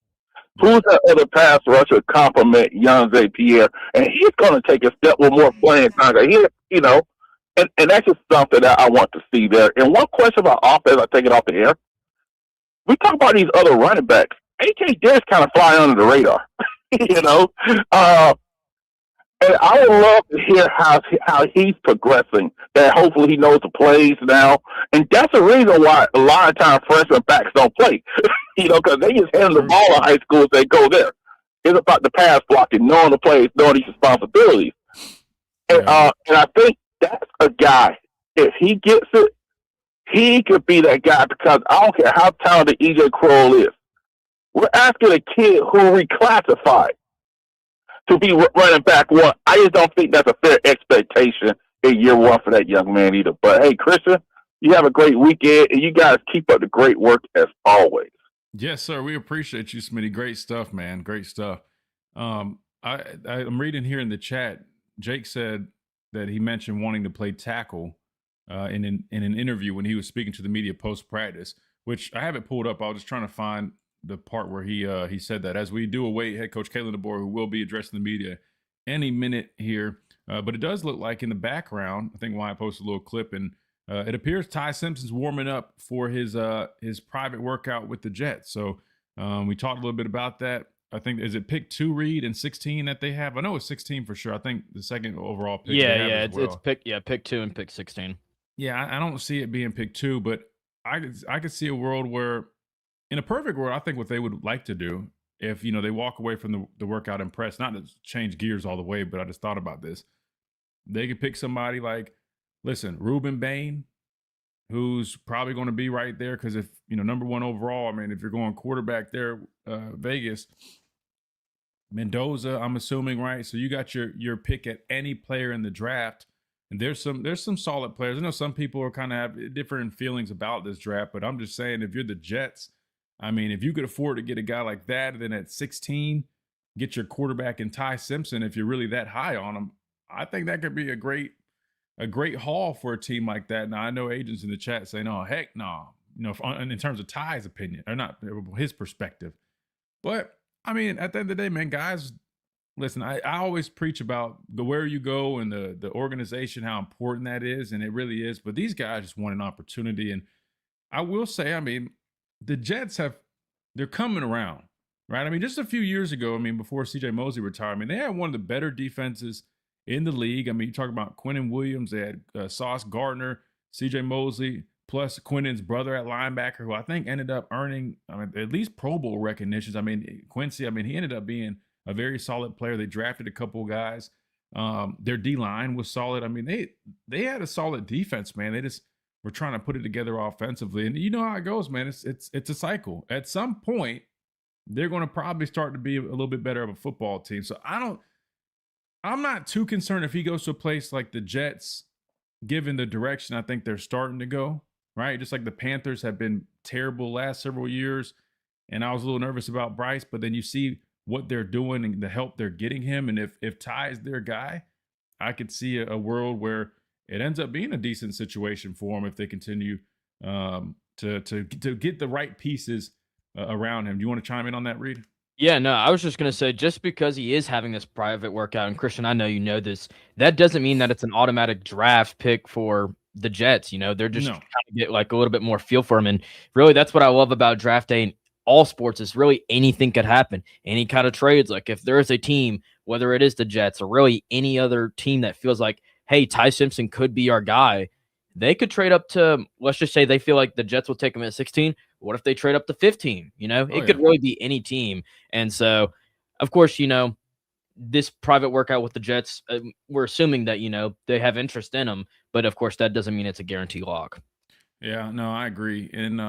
Who's that other pass rusher compliment young Zay Pierre? And he's going to take a step with more playing time. You know, and that's just something that I want to see there. And one question about offense, I take it off the air. We talk about these other running backs. A.J. Dillon's kind of fly under the radar, you know. And I would love to hear how he's progressing. That hopefully he knows the plays now, and that's the reason why a lot of times freshman backs don't play, you know, because they just hand the ball in high school as they go there. It's about the pass blocking, knowing the plays, knowing these responsibilities. And I think that's a guy. If he gets it, he could be that guy because I don't care how talented EJ Kroll is. We're asking a kid who reclassified to be running back one. I just don't think that's a fair expectation in year one for that young man either. But hey, Christian, you have a great weekend, and you guys keep up the great work as always. Yes, sir. We appreciate you, Smitty. Great stuff, man. Great stuff. I'm reading here in the chat. Jake said that he mentioned wanting to play tackle in an interview when he was speaking to the media post practice, which I haven't pulled up. I was just trying to find the part where he said that. As we do await head coach Kalen DeBoer, who will be addressing the media any minute here, but it does look like in the background, I think Wyatt posted a little clip, and it appears Tai Simpson's warming up for his private workout with the Jets. So we talked a little bit about that. I think, is it pick 2 Reed and 16 that they have? I know it's 16 for sure. I think the second overall pick. It's pick 2 and pick 16. Yeah, I don't see it being pick 2, but I could see a world where, in a perfect world, I think what they would like to do, if they walk away from the workout impressed, not to change gears all the way, but I just thought about this. They could pick somebody like, listen, Ruben Bain, who's probably going to be right there because if number 1 overall, I mean, if you're going quarterback there, Vegas, Mendoza, I'm assuming, right? So you got your pick at any player in the draft. And there's some solid players. I know some people are kind of have different feelings about this draft, but I'm just saying, if you're the Jets, I mean, if you could afford to get a guy like that, and then at 16, get your quarterback in Tai Simpson, if you're really that high on him, I think that could be a great haul for a team like that. Now, I know agents in the chat saying, "Oh, heck no," in terms of Ty's opinion, or not his perspective. But I mean, at the end of the day, man, guys, listen, I always preach about where you go and the organization, how important that is, and it really is. But these guys just want an opportunity. And I will say, I mean, the Jets they're coming around, right? I mean, just a few years ago, I mean, before C.J. Mosley retired, I mean, they had one of the better defenses in the league. I mean, you talk about Quinnen Williams, they had Sauce Gardner, C.J. Mosley, plus Quinnen's brother at linebacker, who I think ended up earning at least Pro Bowl recognitions. I mean, Quincy, he ended up being a very solid player. They drafted a couple of guys. Their D-line was solid. I mean, they had a solid defense, man. They just were trying to put it together offensively. And you know how it goes, man. It's a cycle. At some point, they're going to probably start to be a little bit better of a football team. So I'm not too concerned if he goes to a place like the Jets, given the direction I think they're starting to go, right? Just like the Panthers have been terrible last several years. And I was a little nervous about Bryce, but then you see what they're doing and the help they're getting him. And if Ty is their guy, I could see a world where it ends up being a decent situation for him if they continue to get the right pieces around him. Do you want to chime in on that, Reed? Yeah, no, I was just going to say, just because he is having this private workout, and Christian, I know you know this, that doesn't mean that it's an automatic draft pick for the Jets. They're just trying to get like a little bit more feel for him. And really, that's what I love about draft day in all sports, is really anything could happen. Any kind of trades, like if there is a team, whether it is the Jets or really any other team that feels like, hey, Tai Simpson could be our guy, they could trade up to, let's just say they feel like the Jets will take him at 16. What if they trade up to 15? It could really be any team. And so, of course, this private workout with the Jets, we're assuming that, they have interest in him. But, of course, that doesn't mean it's a guarantee lock. Yeah, no, I agree. And,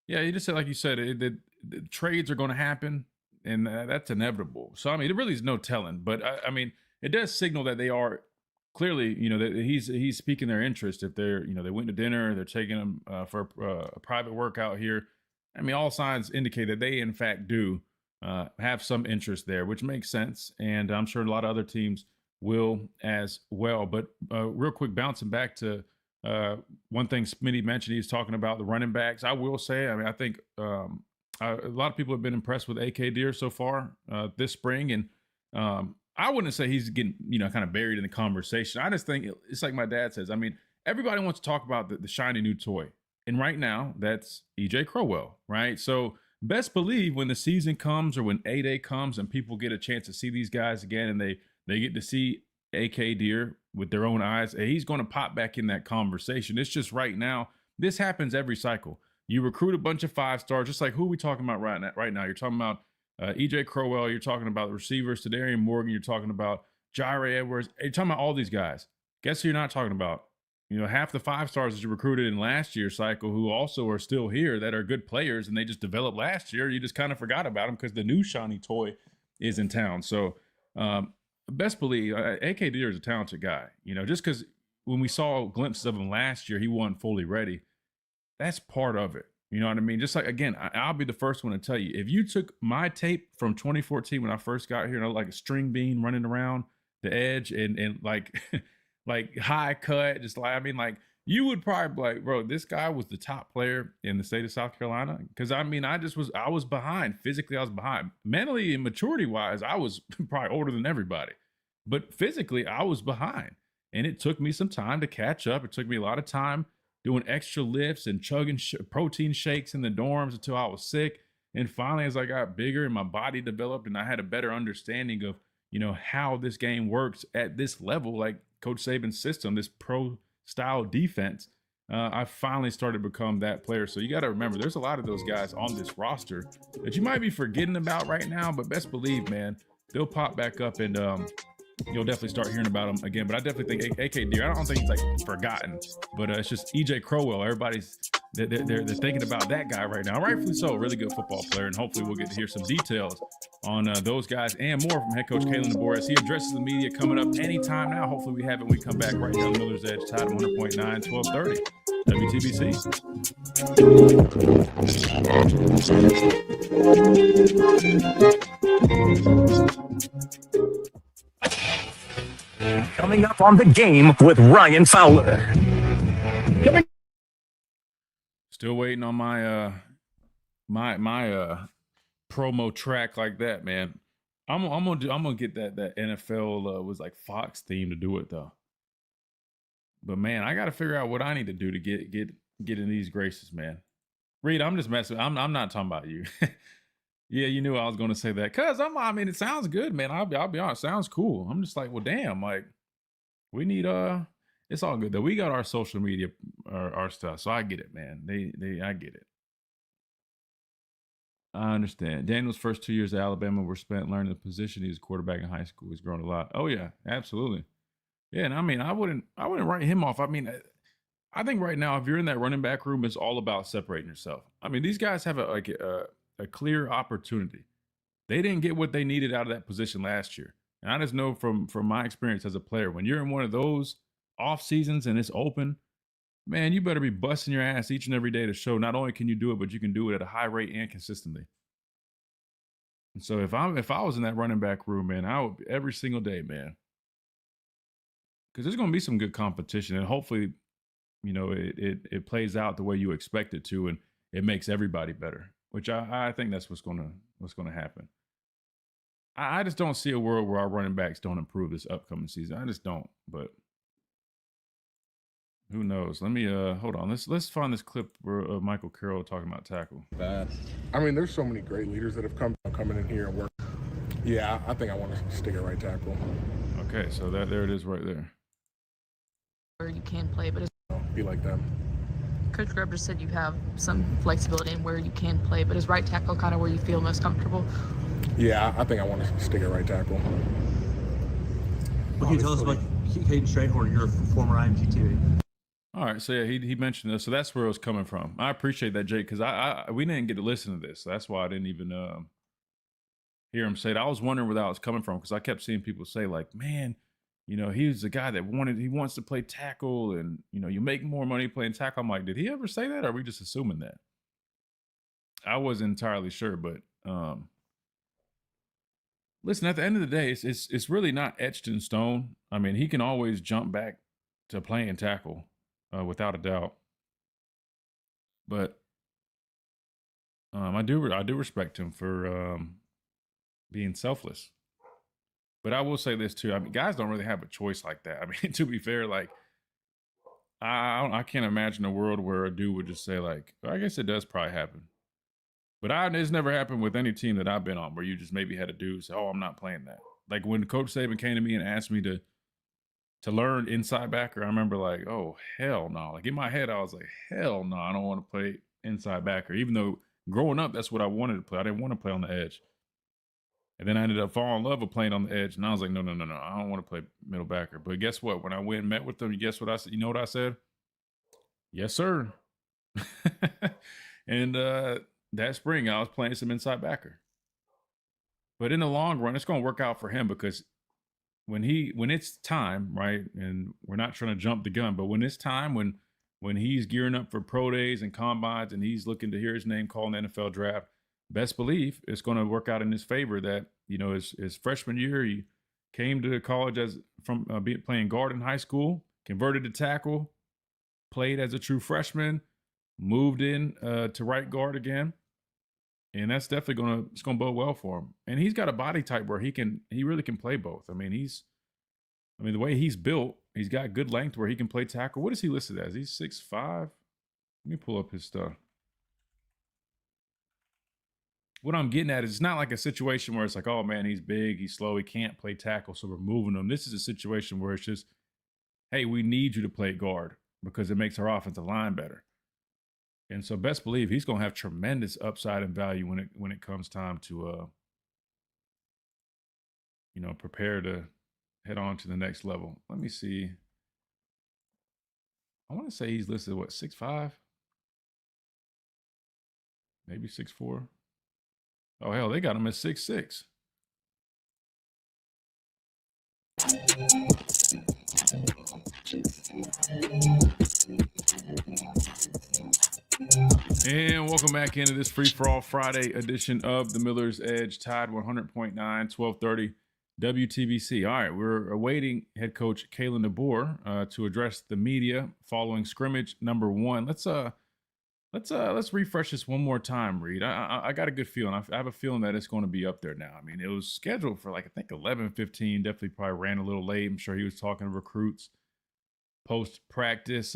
yeah, you just said, like you said, the trades are going to happen, and that's inevitable. So, I mean, there really is no telling. But, I mean, it does signal that they are clearly, that he's speaking their interest. If they're, they went to dinner, they're taking him for a private workout here. I mean, all signs indicate that they, in fact, do have some interest there, which makes sense. And I'm sure a lot of other teams will as well. But real quick, bouncing back to one thing Smitty mentioned, he's talking about the running backs. I will say, I mean, I think a lot of people have been impressed with AK Deer so far this spring. And I wouldn't say he's getting, kind of buried in the conversation. I just think it's like my dad says. I mean, everybody wants to talk about the shiny new toy. And right now, that's EJ Crowell, right? So best believe when the season comes or when A-Day comes and people get a chance to see these guys again and they get to see AK Deer with their own eyes, he's going to pop back in that conversation. It's just right now, this happens every cycle. You recruit a bunch of 5-stars, just like who are we talking about right now? You're talking about EJ Crowell, you're talking about the receivers, Tadarian Morgan, you're talking about Jire Edwards. You're talking about all these guys. Guess who you're not talking about? Half the 5-stars that you recruited in last year's cycle who also are still here that are good players and they just developed last year. You just kind of forgot about them because the new shiny toy is in town. So best believe AK Deere is a talented guy. Just because when we saw glimpses of him last year, he wasn't fully ready. That's part of it. You know what I mean? Just like, again, I'll be the first one to tell you, if you took my tape from 2014 when I first got here and I was like a string bean running around the edge and like like high cut, just like, you would probably be like, bro, this guy was the top player in the state of South Carolina. Because I was behind. Physically, I was behind. Mentally and maturity wise, I was probably older than everybody. But physically, I was behind. And it took me some time to catch up. It took me a lot of time doing extra lifts and chugging protein shakes in the dorms until I was sick. And finally, as I got bigger and my body developed and I had a better understanding of, how this game works at this level, like Coach Saban's system, this pro style defense, I finally started to become that player. So you got to remember, there's a lot of those guys on this roster that you might be forgetting about right now, but best believe, man, they'll pop back up and you'll definitely start hearing about them again. But I definitely think AK Deere, I don't think he's like forgotten, but it's just EJ Crowell. Everybody's they're thinking about that guy right now. Rightfully so, really good football player. And hopefully we'll get to hear some details on those guys and more from head coach Kalen DeBoer as he addresses the media coming up anytime now. Hopefully we have it when we come back right now on Miller's Edge, Tide 100.9, 1230, WTBC. Coming up on The Game with Ryan Fowler. Still waiting on my my promo track like that, man. I'm gonna get that NFL was like Fox theme to do it though. But man, I got to figure out what I need to do to get in these graces, man. Reed, I'm just messing. I'm not talking about you. Yeah, you knew I was going to say that. Cause it sounds good, man. I'll be honest, sounds cool. I'm just like, well, damn, like we need it's all good though. We got our social media, our stuff, so I get it, man. I get it. I understand. Daniel's first 2 years at Alabama were spent learning the position. He was quarterback in high school. He's grown a lot. Oh yeah, absolutely. Yeah, and I wouldn't write him off. I think right now, if you're in that running back room, it's all about separating yourself. These guys have a clear opportunity. They didn't get what they needed out of that position last year. And I just know from my experience as a player, when you're in one of those off seasons and it's open, man, you better be busting your ass each and every day to show not only can you do it, but you can do it at a high rate and consistently. And so if I was in that running back room, man, I would every single day, man. Because there's going to be some good competition, and hopefully, it plays out the way you expect it to, and it makes everybody better. Which I think that's what's going to happen. I just don't see a world where our running backs don't improve this upcoming season. I just don't. But who knows? Let me hold on. Let's find this clip of Michael Carroll talking about tackle. There's so many great leaders that have coming in here and work. Yeah, I think I want to stick at right tackle. Okay, so there it is right there. Where you can play, but be like them. Coach Grubb just said you have some flexibility in where you can play, but is right tackle kind of where you feel most comfortable? Yeah, I think I want to stick at right tackle. What can you tell us about Caden Strayhorn, your former IMG teammate? All right, so yeah, he mentioned this, so that's where it was coming from. I appreciate that, Jake, because we didn't get to listen to this, so that's why I didn't even hear him say it. I was wondering where that was coming from because I kept seeing people say like, man, he's the guy that wants to play tackle and, you make more money playing tackle. I'm like, did he ever say that? Or are we just assuming that? I wasn't entirely sure, but listen, at the end of the day, it's really not etched in stone. He can always jump back to playing tackle without a doubt. But I do respect him for being selfless. But I will say this too. Guys don't really have a choice like that. To be fair, like I can't imagine a world where a dude would just say like, I guess it does probably happen. But it's never happened with any team that I've been on where you just maybe had a dude say, oh, I'm not playing that. Like when Coach Saban came to me and asked me to learn inside backer, I remember like, oh, hell no. Like in my head, I was like, hell no, I don't want to play inside backer. Even though growing up, that's what I wanted to play. I didn't want to play on the edge. And then I ended up falling in love with playing on the edge. And I was like, no. I don't want to play middle backer. But guess what? When I went and met with them, guess what I said? You know what I said? Yes, sir. And that spring, I was playing some inside backer. But in the long run, it's going to work out for him because when it's time, right? And we're not trying to jump the gun, but when it's time, when he's gearing up for pro days and combines and he's looking to hear his name called in the NFL draft, best believe it's going to work out in his favor that, his freshman year, he came to college from playing guard in high school, converted to tackle, played as a true freshman, moved in to right guard again. And that's definitely it's going to bode well for him. And he's got a body type where he really can play both. I mean, the way he's built, he's got good length where he can play tackle. What is he listed as? He's 6'5". Let me pull up his stuff. What I'm getting at is it's not like a situation where it's like, oh man, he's big, he's slow, he can't play tackle, so we're moving him. This is a situation where it's just, hey, we need you to play guard because it makes our offensive line better. And so best believe he's going to have tremendous upside and value when it comes time to, prepare to head on to the next level. Let me see. I want to say he's listed, 6'5"? Maybe 6'4". Oh, hell, they got him at 6'6". And welcome back into this free-for-all Friday edition of the Miller's Edge, Tide 100.9, 1230 WTBC. All right, we're awaiting head coach Kalen DeBoer to address the media following scrimmage number 1. Let's refresh this one more time, Reed. I got a good feeling. I have a feeling that it's going to be up there now. I mean, it was scheduled for I think 11:15. Definitely probably ran a little late. I'm sure he was talking to recruits post practice.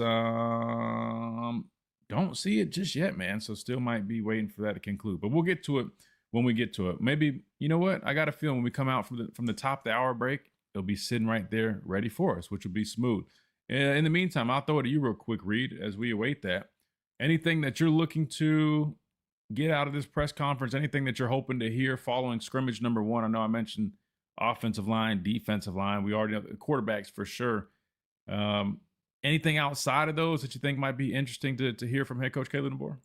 Don't see it just yet, man. So still might be waiting for that to conclude. But we'll get to it when we get to it. Maybe, you know what? I got a feeling when we come out from the top of the hour break, it'll be sitting right there ready for us, which will be smooth. In the meantime, I'll throw it to you real quick, Reed, as we await that. Anything that you're looking to get out of this press conference, anything that you're hoping to hear following scrimmage number 1? I know I mentioned offensive line, defensive line. We already know the quarterbacks for sure. Anything outside of those that you think might be interesting to hear from head coach Kalen DeBoer?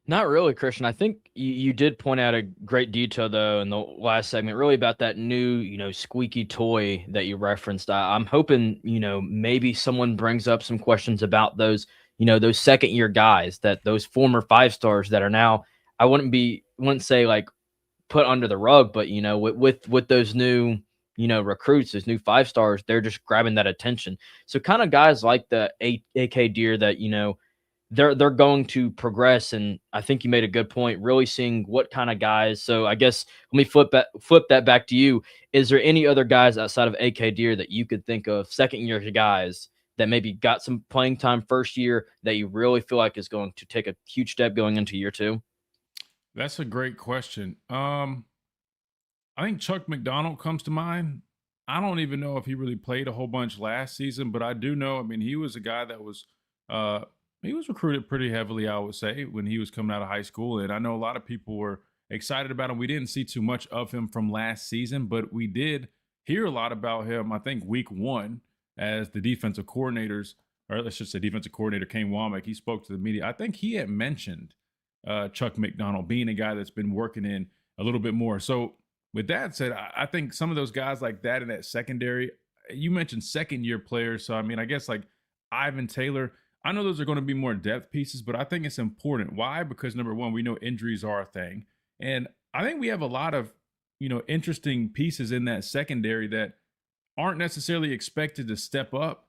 Not really, Christian. I think you did point out a great detail, though, in the last segment, really about that new, squeaky toy that you referenced. I'm hoping, maybe someone brings up some questions about those, those second-year guys, those former 5-stars that are now, I wouldn't say like put under the rug, but, with those new, recruits, those new 5-stars, they're just grabbing that attention. So kind of guys like the AK Deer that, they're going to progress. And I think you made a good point, really seeing what kind of guys. So I guess let me flip that back to you. Is there any other guys outside of AK Deer that you could think of, second-year guys that maybe got some playing time first year that you really feel like is going to take a huge step going into year 2? That's a great question. I think Chuck McDonald comes to mind. I don't even know if he really played a whole bunch last season, but I do know, he was a guy that was he was recruited pretty heavily, I would say, when he was coming out of high school. And I know a lot of people were excited about him. We didn't see too much of him from last season, but we did hear a lot about him, I think, week 1 as the defensive coordinator Kane Womack. He spoke to the media. I think he had mentioned Chuck McDonald being a guy that's been working in a little bit more. So with that said, I think some of those guys like that in that secondary, you mentioned second-year players. So, I guess like Ivan Taylor, I know those are going to be more depth pieces, but I think it's important. Why? Because number 1, we know injuries are a thing. And I think we have a lot of, interesting pieces in that secondary that aren't necessarily expected to step up,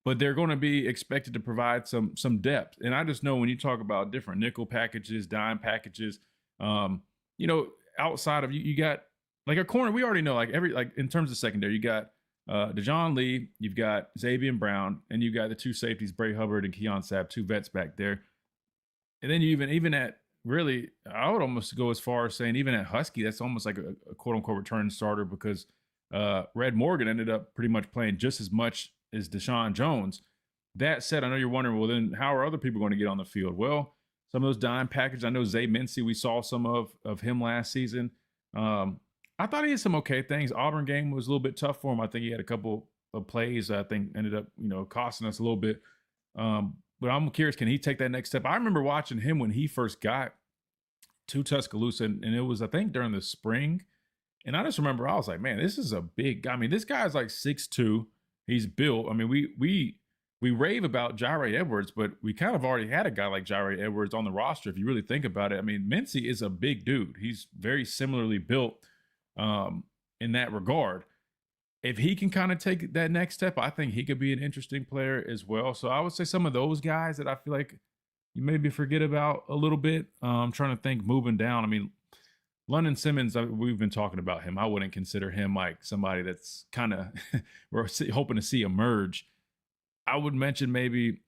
but they're going to be expected to provide some depth. And I just know when you talk about different nickel packages, dime packages, outside of you got like a corner, we already know in terms of secondary, you got DeJohn Lee, you've got Xavier Brown, and you've got the 2 safeties, Bray Hubbard and Keon Sapp, 2 vets back there. And then you even at really, I would almost go as far as saying even at Husky, that's almost like a quote-unquote return starter because Red Morgan ended up pretty much playing just as much as Deshaun Jones. That said, I know you're wondering, well, then how are other people going to get on the field? Well, some of those dime packages, I know Zay Mincy, we saw some of him last season. I thought he had some okay things. Auburn game was a little bit tough for him. I think he had a couple of plays I think ended up, costing us a little bit. But I'm curious, can he take that next step? I remember watching him when he first got to Tuscaloosa, and it was, I think, during the spring. And I just remember I was like, man, this is a big guy. I mean, this guy's like 6'2". He's built. I mean, we rave about Jaire Edwards, but we kind of already had a guy like Jaire Edwards on the roster, if you really think about it. I mean, Mincy is a big dude. He's very similarly built in that regard. If he can kind of take that next step, I think he could be an interesting player as well. So I would say some of those guys that I feel like you maybe forget about a little bit. I'm trying to think moving down. I mean, London Simmons, we've been talking about him. I wouldn't consider him like somebody that's kind of we're hoping to see emerge. I would mention maybe,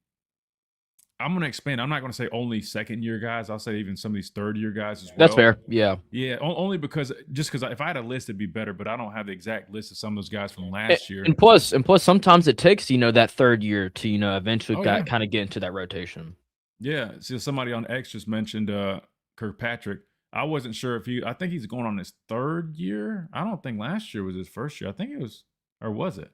I'm going to expand. I'm not going to say only second-year guys. I'll say even some of these third-year guys as well. That's fair. Yeah. Yeah, only because if I had a list, it'd be better, but I don't have the exact list of some of those guys from last year. And plus, sometimes it takes, that third year to, eventually kind of get into that rotation. Yeah. So somebody on X just mentioned Kirkpatrick. I wasn't sure if I think he's going on his third year. I don't think last year was his first year. I think it was, or was it?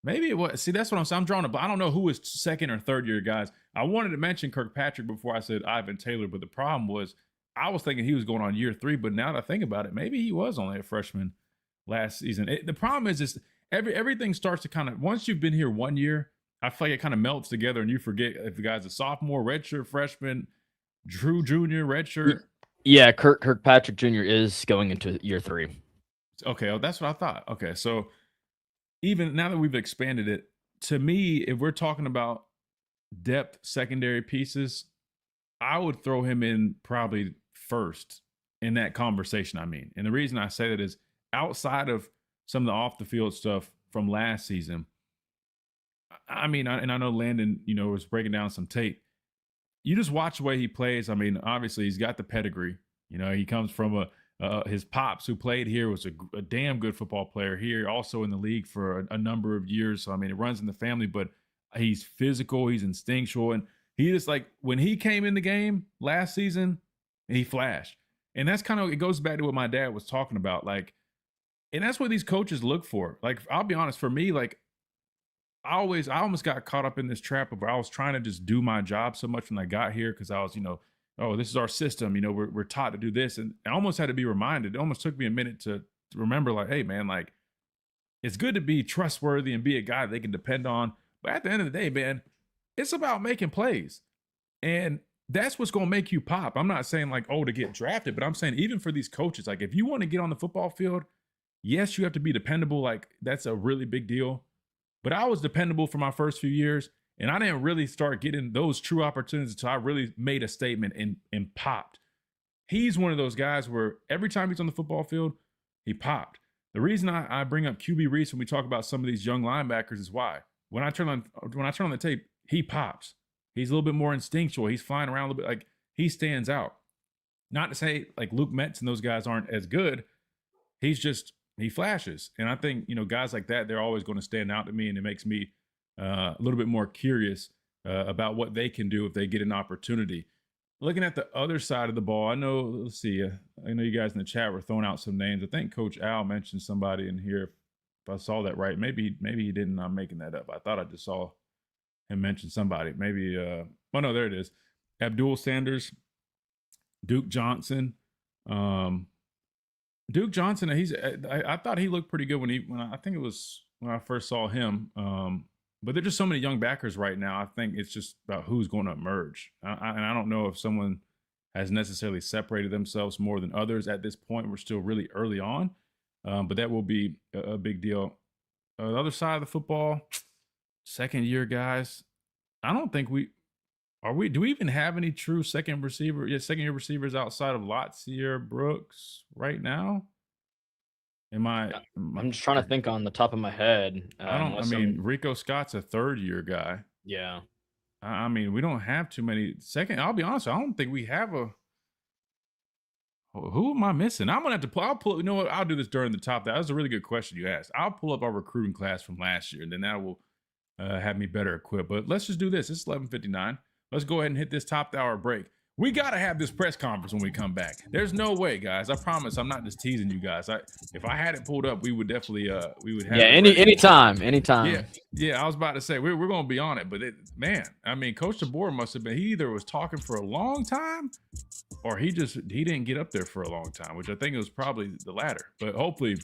Maybe it was. See, that's what I'm saying. I'm drawing I don't know who is second or third year guys. I wanted to mention Kirkpatrick before I said Ivan Taylor, but the problem was I was thinking he was going on year 3, but now that I think about it, maybe he was only a freshman last season. The problem is everything starts to kind of, once you've been here 1 year, I feel like it kind of melts together and you forget if the guy's a sophomore, redshirt freshman, Drew Jr., redshirt. Yeah, Kirkpatrick Jr. is going into year 3. Okay, that's what I thought. Okay, so even now that we've expanded it, to me, if we're talking about depth secondary pieces, I would throw him in probably first in that conversation. I mean, and the reason I say that is outside of some of the off the field stuff from last season. I mean, and I know Landon, was breaking down some tape. You just watch the way he plays. I mean, obviously he's got the pedigree. He comes from his pops who played here was a damn good football player here, also in the league for a number of years. So, I mean, it runs in the family, but he's physical, he's instinctual. And he just like, when he came in the game last season, he flashed. And that's kind of, it goes back to what my dad was talking about. Like, and that's what these coaches look for. Like, I'll be honest, for me, like, I almost got caught up in this trap where I was trying to just do my job so much when I got here because I was, oh, this is our system. We're taught to do this. And I almost had to be reminded. It almost took me a minute to remember, like, hey, man, like, it's good to be trustworthy and be a guy they can depend on. But at the end of the day, man, it's about making plays. And that's what's going to make you pop. I'm not saying like, oh, to get drafted, but I'm saying even for these coaches, like if you want to get on the football field, yes, you have to be dependable. Like that's a really big deal. But I was dependable for my first few years, and I didn't really start getting those true opportunities until I really made a statement and popped. He's one of those guys where every time he's on the football field, he popped. The reason I bring up QB Reese when we talk about some of these young linebackers is why. When I turn on the tape, he pops. He's a little bit more instinctual. He's flying around a little bit. Like he stands out. Not to say like Luke Metz and those guys aren't as good. He flashes. And I think, guys like that, they're always going to stand out to me. And it makes me a little bit more curious about what they can do if they get an opportunity. Looking at the other side of the ball, I know, let's see. I know you guys in the chat were throwing out some names. I think Coach Al mentioned somebody in here. If I saw that right, maybe he didn't. I'm making that up. I thought I just saw him mention somebody. Maybe, oh no, there it is. Abdul Sanders, Duke Johnson. Duke Johnson, I thought he looked pretty good when I think it was when I first saw him. But there's just so many young backers right now. I think it's just about who's going to emerge. And I don't know if someone has necessarily separated themselves more than others at this point. We're still really early on, but that will be a big deal. The other side of the football, second year guys. I don't think do we even have any true second year receivers outside of Latsier Brooks right now? I'm just trying to think on the top of my head. Rico Scott's a third year guy. Yeah. I mean, we don't have too many second. I'll be honest, I don't think we have who am I missing? I'm gonna have to I'll pull. You know what? I'll do this during the top. That was a really good question you asked. I'll pull up our recruiting class from last year, and then that will have me better equipped. But let's just do this. It's 11:59. Let's go ahead and hit this top hour break. We got to have this press conference when we come back. There's no way, guys. I promise I'm not just teasing you guys. If I had it pulled up, we would definitely we would have anytime. Yeah, I was about to say we're going to be on it, but man, I mean, Coach DeBoer must have been, he either was talking for a long time or he didn't get up there for a long time, which I think it was probably the latter. But hopefully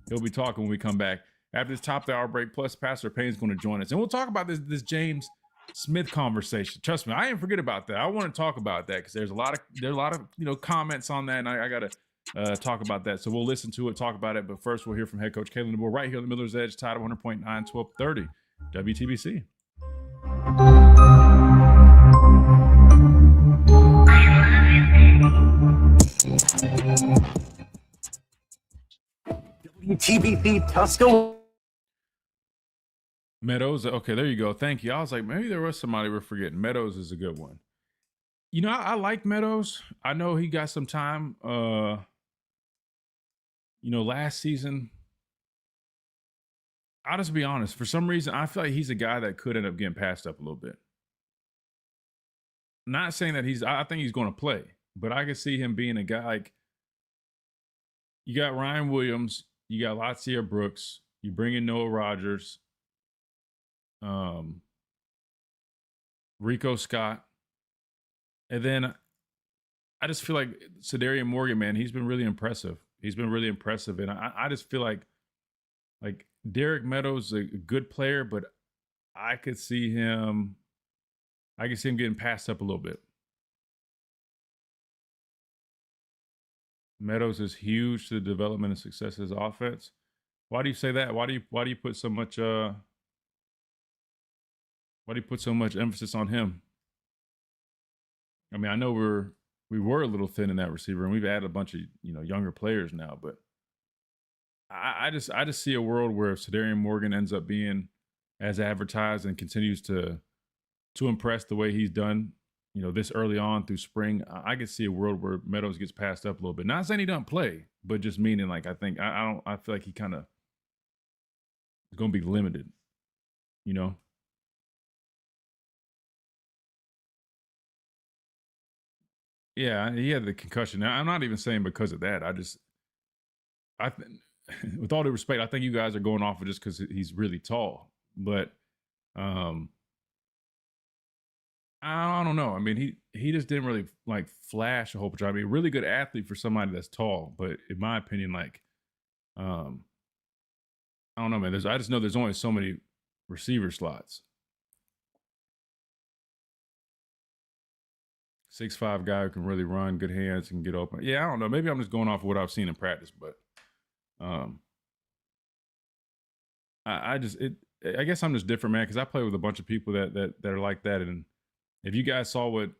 he'll be talking when we come back after this top of the hour break. Plus Pastor Payne's going to join us and we'll talk about this James Smith conversation. Trust me, I didn't forget about that. I want to talk about that because there's a lot of comments on that, and I got to talk about that. So we'll listen to it, talk about it. But first, we'll hear from head coach Kalen DeBoer right here on the Miller's Edge, Tide 100.9, 1230 WTBC. WTBC Tuscaloosa. Meadows. Okay, there you go. Thank you. I was like, maybe there was somebody we're forgetting. Meadows is a good one. You know, I like Meadows. I know he got some time. Last season, I'll just be honest. For some reason, I feel like he's a guy that could end up getting passed up a little bit. Not saying that I think he's going to play, but I could see him being a guy like, you got Ryan Williams, you got Latia Brooks, you bring in Noah Rogers, Rico Scott, and then I just feel like Sedarian Morgan, man, he's been really impressive. And I just feel like Derek Meadows is a good player, but I could see him getting passed up a little bit. Meadows is huge to the development and success of his offense. Why do you say that? Why do you put so much emphasis on him? I mean, I know we were a little thin in that receiver, and we've added a bunch of younger players now, but I just see a world where if Sedarian Morgan ends up being as advertised and continues to impress the way he's done, this early on through spring, I could see a world where Meadows gets passed up a little bit. Not saying he doesn't play, but just meaning I feel like he kind of is going to be limited, Yeah, he had the concussion. Now, I'm not even saying because of that. With all due respect, I think you guys are going off of just because he's really tall. But I don't know. I mean, he just didn't really flash a whole bunch. I mean, really good athlete for somebody that's tall. But in my opinion, I don't know, man. I just know there's only so many receiver slots. 6'5" guy who can really run, good hands, and get open. Yeah, I don't know. Maybe I'm just going off of what I've seen in practice, but I guess I'm just different, man, because I play with a bunch of people that are like that. And if you guys saw what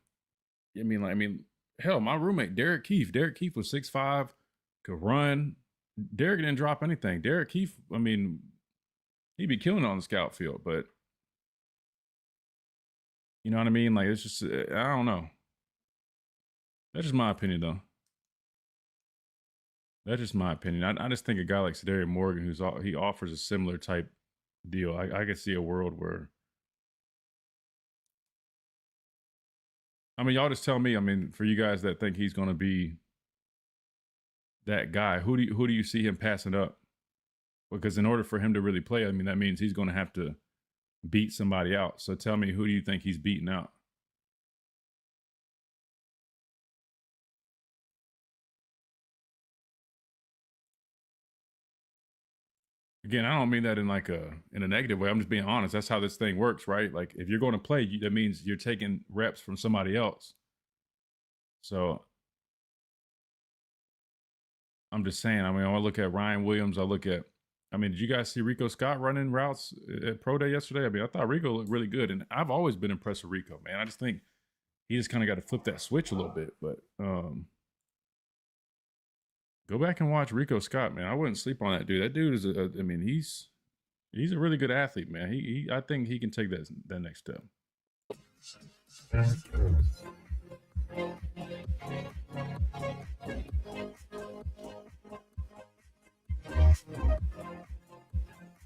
hell, my roommate Derek Keefe was 6'5", could run. Derek didn't drop anything. Derek Keefe, he'd be killing it on the scout field, but you know what I mean? It's just I don't know. That's just my opinion, though. That's just my opinion. I just think a guy like Sedarian Morgan, he offers a similar type deal. I could see a world where, y'all just tell me. For you guys that think he's going to be that guy, who do you see him passing up? Because in order for him to really play, that means he's going to have to beat somebody out. So tell me, who do you think he's beating out? Again, I don't mean that in in a negative way. I'm just being honest. That's how this thing works, right? If you're going to play, that means you're taking reps from somebody else. So I'm just saying, I look at Ryan Williams. I look at, did you guys see Rico Scott running routes at Pro Day yesterday? I thought Rico looked really good, and I've always been impressed with Rico, man. I just think he just kind of got to flip that switch a little bit, but go back and watch Rico Scott, man. I wouldn't sleep on that dude. That dude is he's a really good athlete, man. I think he can take that next step.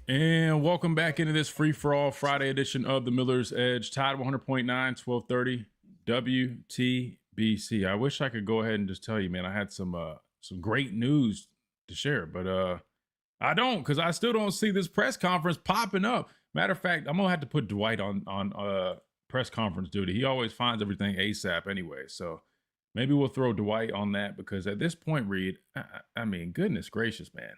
And welcome back into this free-for-all Friday edition of the Miller's Edge. Tide 100.9, 1230 WTBC. BC. I wish I could go ahead and just tell you, man, I had some great news to share, but I don't, because I still don't see this press conference popping up. Matter of fact, I'm gonna have to put Dwight on press conference duty. He always finds everything ASAP anyway, so maybe we'll throw Dwight on that, because at this point, Reed, I mean, goodness gracious, man.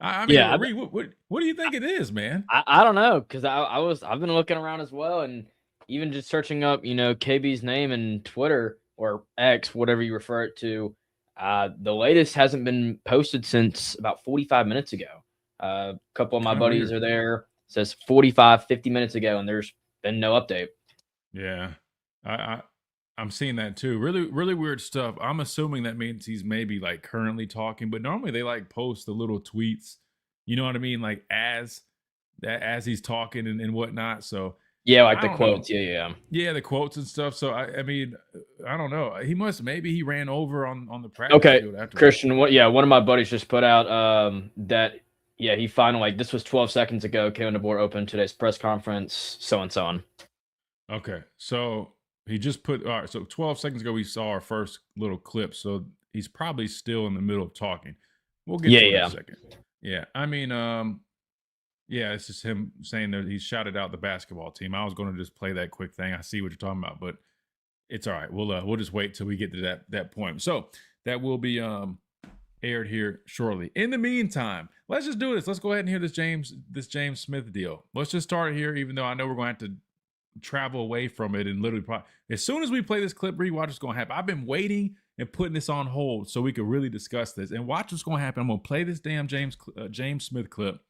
I mean, Yeah, Reed, what do you think it is, man? I don't know, because I've been looking around as well, and even just searching up, KB's name in Twitter or X, whatever you refer it to. The latest hasn't been posted since about 45 minutes ago. A couple of my Kinda buddies weird. are there. It says 45, 50 minutes ago, and there's been no update. Yeah, I'm seeing that too. Really, really weird stuff. I'm assuming that means he's maybe like currently talking, but normally they like post the little tweets. You know what I mean? Like as he's talking and whatnot. So Yeah, like I the don't know. quotes. Yeah. Yeah, the quotes and stuff. So I mean, I don't know. Maybe he ran over on the practice Okay, field after. Christian. One of my buddies just put out that he finally, this was 12 seconds ago. Kalen DeBoer opened today's press conference. So and so on. Okay, so he just put, all right, so 12 seconds ago, we saw our first little clip. So he's probably still in the middle of talking. We'll get to it in a second. Yeah, I mean, yeah, it's just him saying that he shouted out the basketball team. I was going to just play that quick thing. I see what you're talking about, but it's all right. We'll just wait till we get to that point. So that will be aired here shortly. In the meantime, let's just do this. Let's go ahead and hear this James Smith deal. Let's just start here, even though I know we're going to have to travel away from it and literally as soon as we play this clip, Reed, watch what's going to happen. I've been waiting and putting this on hold so we could really discuss this, and watch what's going to happen. I'm going to play this damn James Smith clip,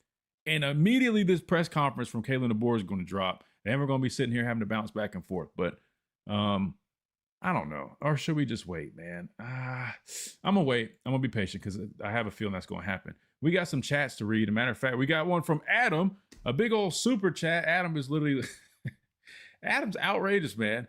and immediately this press conference from Kalen DeBoer is going to drop, and we're going to be sitting here having to bounce back and forth. But I don't know, or should we just wait, man? I'm gonna wait. I'm gonna be patient because I have a feeling that's going to happen. We got some chats to read. As a matter of fact, we got one from Adam, a big old super chat. Adam is literally Adam's outrageous, man.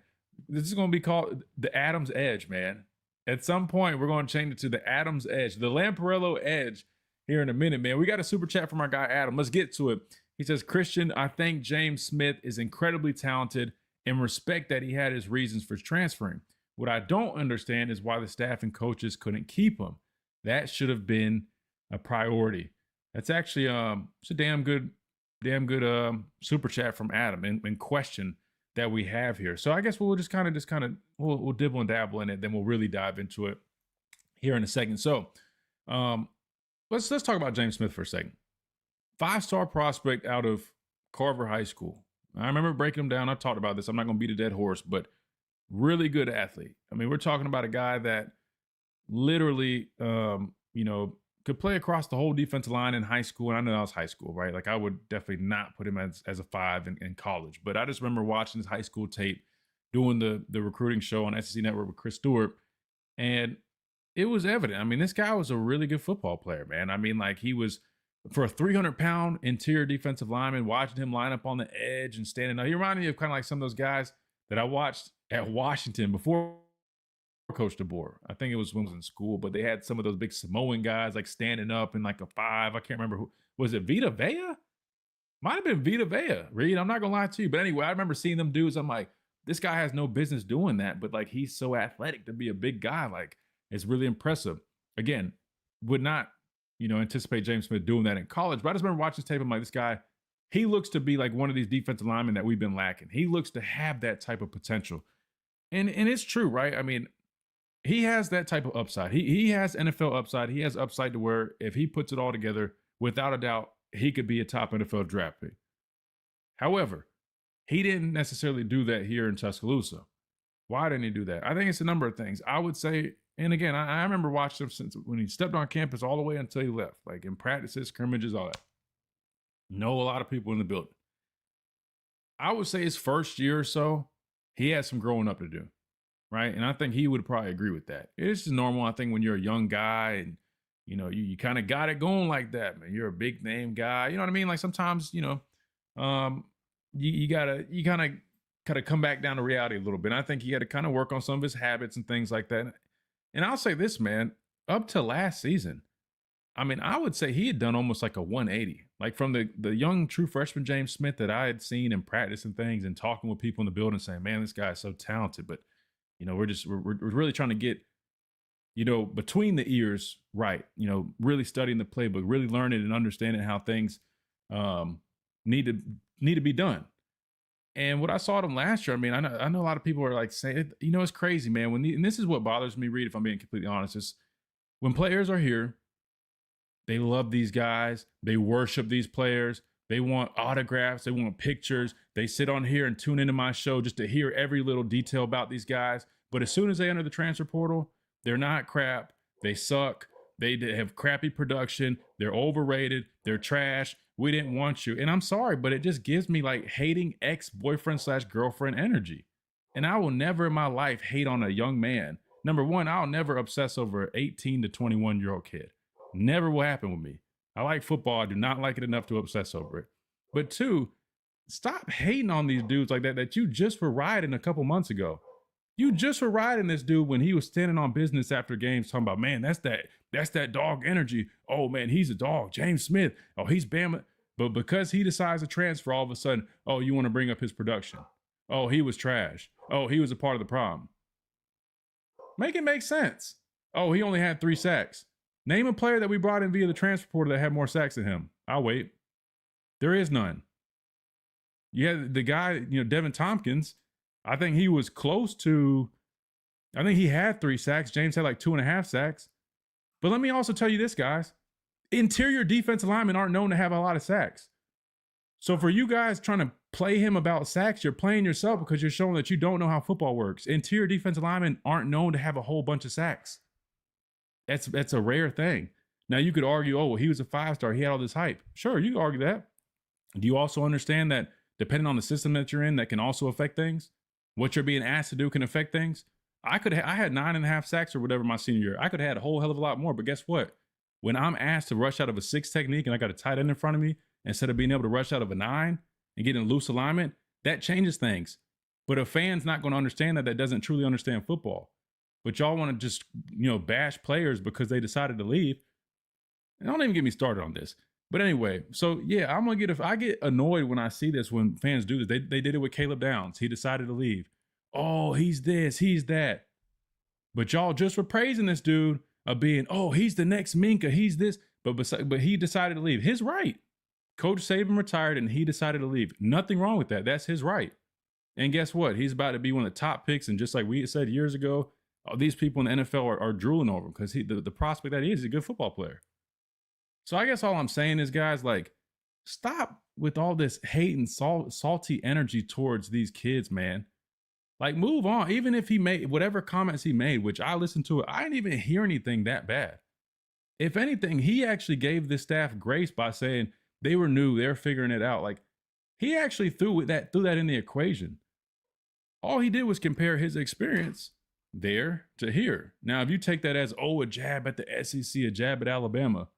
This is going to be called the Adam's Edge, man. At some point, we're going to change it to the Adam's Edge, the Lamparello Edge here in a minute, man. We got a super chat from our guy, Adam. Let's get to it. He says, Christian, I think James Smith is incredibly talented and respect that he had his reasons for transferring. What I don't understand is why the staff and coaches couldn't keep him. That should have been a priority. That's actually it's a damn good super chat from Adam in question that we have here. So I guess we'll just kind of we'll dibble and dabble in it, then we'll really dive into it here in a second. So let's talk about James Smith for a second. 5-star prospect out of Carver High School. I remember breaking him down. I talked about this. I'm not going to beat a dead horse, but really good athlete. I mean, we're talking about a guy that literally, could play across the whole defensive line in high school. And I know that was high school, right? Like I would definitely not put him as a 5 in college. But I just remember watching his high school tape, doing the recruiting show on SEC Network with Chris Stewart. And it was evident. I mean, this guy was a really good football player, man. I mean, like he was, for a 300-pound interior defensive lineman, watching him line up on the edge and standing up. He reminded me of kind of like some of those guys that I watched at Washington before Coach DeBoer. I think it was when I was in school, but they had some of those big Samoan guys like standing up in like a 5. I can't remember who. Was it Vita Vea? Might have been Vita Vea, Reed. I'm not going to lie to you. But anyway, I remember seeing them dudes. I'm like, this guy has no business doing that. But like, he's so athletic to be a big guy. Like, it's really impressive. Again, would not, anticipate James Smith doing that in college. But I just remember watching this tape. I'm like, this guy, he looks to be like one of these defensive linemen that we've been lacking. He looks to have that type of potential. And it's true, right? I mean, he has that type of upside. He has NFL upside. He has upside to where if he puts it all together, without a doubt, he could be a top NFL draft pick. However, he didn't necessarily do that here in Tuscaloosa. Why didn't he do that? I think it's a number of things. I would say, and again, I remember watching him since when he stepped on campus all the way until he left, like in practices, scrimmages, all that. Know a lot of people in the building. I would say his first year or so, he had some growing up to do, right? And I think he would probably agree with that. It's just normal, I think, when you're a young guy and, you kind of got it going like that, man. You're a big name guy. You know what I mean? Like sometimes, you kind of come back down to reality a little bit. And I think he had to kind of work on some of his habits and things like that. And I'll say this, man, up to last season, I mean, I would say he had done almost like a 180, like from the young true freshman James Smith that I had seen in practice and things and talking with people in the building saying, man, this guy is so talented. But, You know, we're really trying to get, you know, between the ears right. You know, really studying the playbook, really learning and understanding how things need to be done. And what I saw them last year, I mean, I know a lot of people are like saying, you know, it's crazy, man. And this is what bothers me, Reed, if I'm being completely honest, is when players are here, they love these guys, they worship these players, they want autographs, they want pictures. They sit on here and tune into my show just to hear every little detail about these guys. But as soon as they enter the transfer portal, they're not crap. They suck. They have crappy production. They're overrated. They're trash. We didn't want you. And I'm sorry, but it just gives me like hating ex-boyfriend/girlfriend energy. And I will never in my life hate on a young man. Number one, I'll never obsess over an 18 to 21-year-old kid. Never will happen with me. I like football. I do not like it enough to obsess over it. But two, stop hating on these dudes like that you just were riding a couple months ago. You just were riding this dude when he was standing on business after games talking about, man, that's that dog energy. Oh, man, he's a dog. James Smith. Oh, he's Bama. But because he decides to transfer, all of a sudden, oh, you want to bring up his production. Oh, he was trash. Oh, he was a part of the problem. Make it make sense. Oh, he only had 3 sacks. Name a player that we brought in via the transfer portal that had more sacks than him. I'll wait. There is none. Yeah, the guy, you know, Devin Tompkins, I think he was close to, I think he had 3 sacks. James had like 2.5 sacks. But let me also tell you this, guys. Interior defensive linemen aren't known to have a lot of sacks. So for you guys trying to play him about sacks, you're playing yourself because you're showing that you don't know how football works. Interior defensive linemen aren't known to have a whole bunch of sacks. That's a rare thing. Now you could argue, oh, well, he was a 5-star. He had all this hype. Sure, you can argue that. Do you also understand that depending on the system that you're in, that can also affect things? What you're being asked to do can affect things. I had 9.5 sacks or whatever my senior year. I could have had a whole hell of a lot more. But guess what? When I'm asked to rush out of a 6 technique and I got a tight end in front of me, instead of being able to rush out of a 9 and get in loose alignment, that changes things. But a fan's not going to understand that doesn't truly understand football. But y'all want to just, you know, bash players because they decided to leave. And don't even get me started on this. But anyway, so yeah, I get annoyed when I see this, when fans do this. They did it with Caleb Downs. He decided to leave. Oh, he's this, he's that. But y'all just were praising this dude of being, oh, he's the next Minka, he's this. But he decided to leave. His right. Coach Saban retired and he decided to leave. Nothing wrong with that. That's his right. And guess what? He's about to be one of the top picks. And just like we said years ago, these people in the NFL are drooling over him because the prospect that he is, he's a good football player. So I guess all I'm saying is, guys, like, stop with all this hate and salty energy towards these kids, man. Like, move on. Even if he made whatever comments he made, which I listened to it, I didn't even hear anything that bad. If anything, he actually gave the staff grace by saying they were new, they're figuring it out. Like, he actually threw that in the equation. All he did was compare his experience there to here. Now, if you take that as, oh, a jab at the SEC, a jab at Alabama,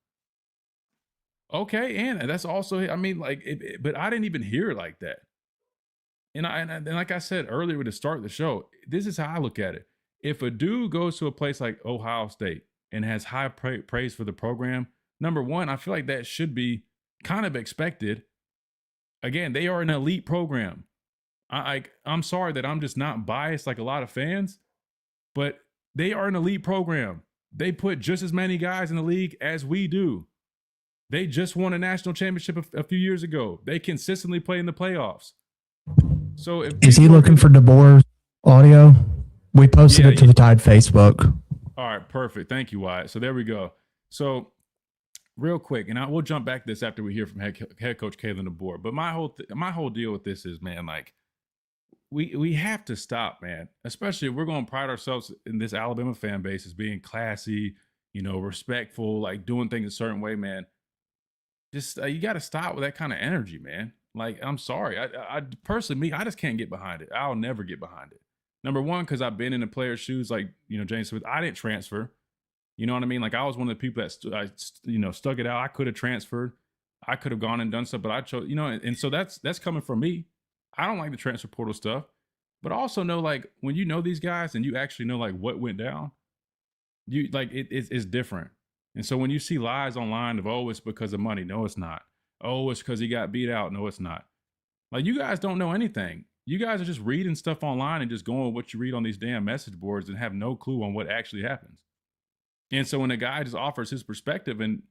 okay, and that's also, I mean, like, but I didn't even hear it like that. And like I said earlier to start the show, this is how I look at it. If a dude goes to a place like Ohio State and has high praise for the program, number one, I feel like that should be kind of expected. Again, they are an elite program. I'm sorry that I'm just not biased like a lot of fans, but they are an elite program. They put just as many guys in the league as we do. They just won a national championship a few years ago. They consistently play in the playoffs. So is he looking for DeBoer audio? We posted it to the Tide Facebook. All right, perfect. Thank you, Wyatt. So there we go. So real quick, and we'll jump back to this after we hear from head coach Kalen DeBoer. But my whole deal with this is, man, like, we have to stop, man. Especially if we're going to pride ourselves in this Alabama fan base as being classy, you know, respectful, like doing things a certain way, man. Just you got to stop with that kind of energy, man. Like, I'm sorry. I personally, I just can't get behind it. I'll never get behind it. Number one, because I've been in the player's shoes, like, you know, James Smith. I didn't transfer. You know what I mean? Like, I was one of the people that stuck it out. I could have transferred. I could have gone and done stuff, but I chose, you know, and so that's coming from me. I don't like the transfer portal stuff, but I also know, like, when you know these guys and you actually know, like, what went down, you like it's different. And so when you see lies online of, oh, it's because of money, no, it's not. Oh, it's because he got beat out, no, it's not. Like, you guys don't know anything. You guys are just reading stuff online and just going with what you read on these damn message boards and have no clue on what actually happens. And so when a guy just offers his perspective, and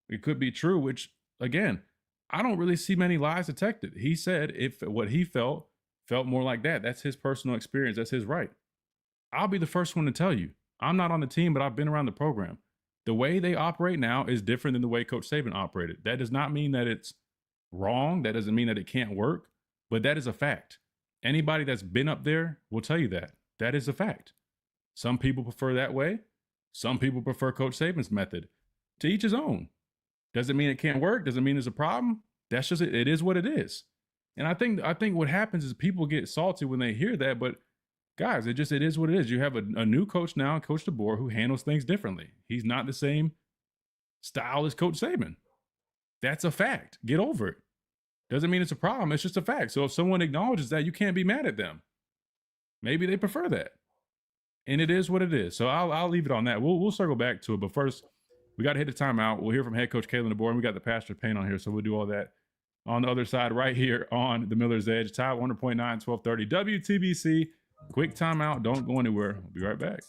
it could be true, which again, I don't really see many lies detected. He said if what he felt more like that. That's his personal experience. That's his right. I'll be the first one to tell you. I'm not on the team, but I've been around the program. The way they operate now is different than the way Coach Saban operated. That does not mean that it's wrong. That doesn't mean that it can't work, but that is a fact. Anybody that's been up there will tell you that. That is a fact. Some people prefer that way. Some people prefer Coach Saban's method. To each his own. Doesn't mean it can't work. Doesn't mean there's a problem. That's just it. It is what it is. And I think what happens is people get salty when they hear that, but guys, it is what it is. You have a new coach now, Coach DeBoer, who handles things differently. He's not the same style as Coach Saban. That's a fact. Get over it. Doesn't mean it's a problem. It's just a fact. So if someone acknowledges that, you can't be mad at them. Maybe they prefer that. And it is what it is. So I'll leave it on that. We'll circle back to it. But first, we got to hit the timeout. We'll hear from head coach Kalen DeBoer, and we got the Pastor Payne on here. So we'll do all that on the other side right here on the Miller's Edge. Tide 100.9, 1230 WTBC. Quick timeout. Don't go anywhere. We'll be right back.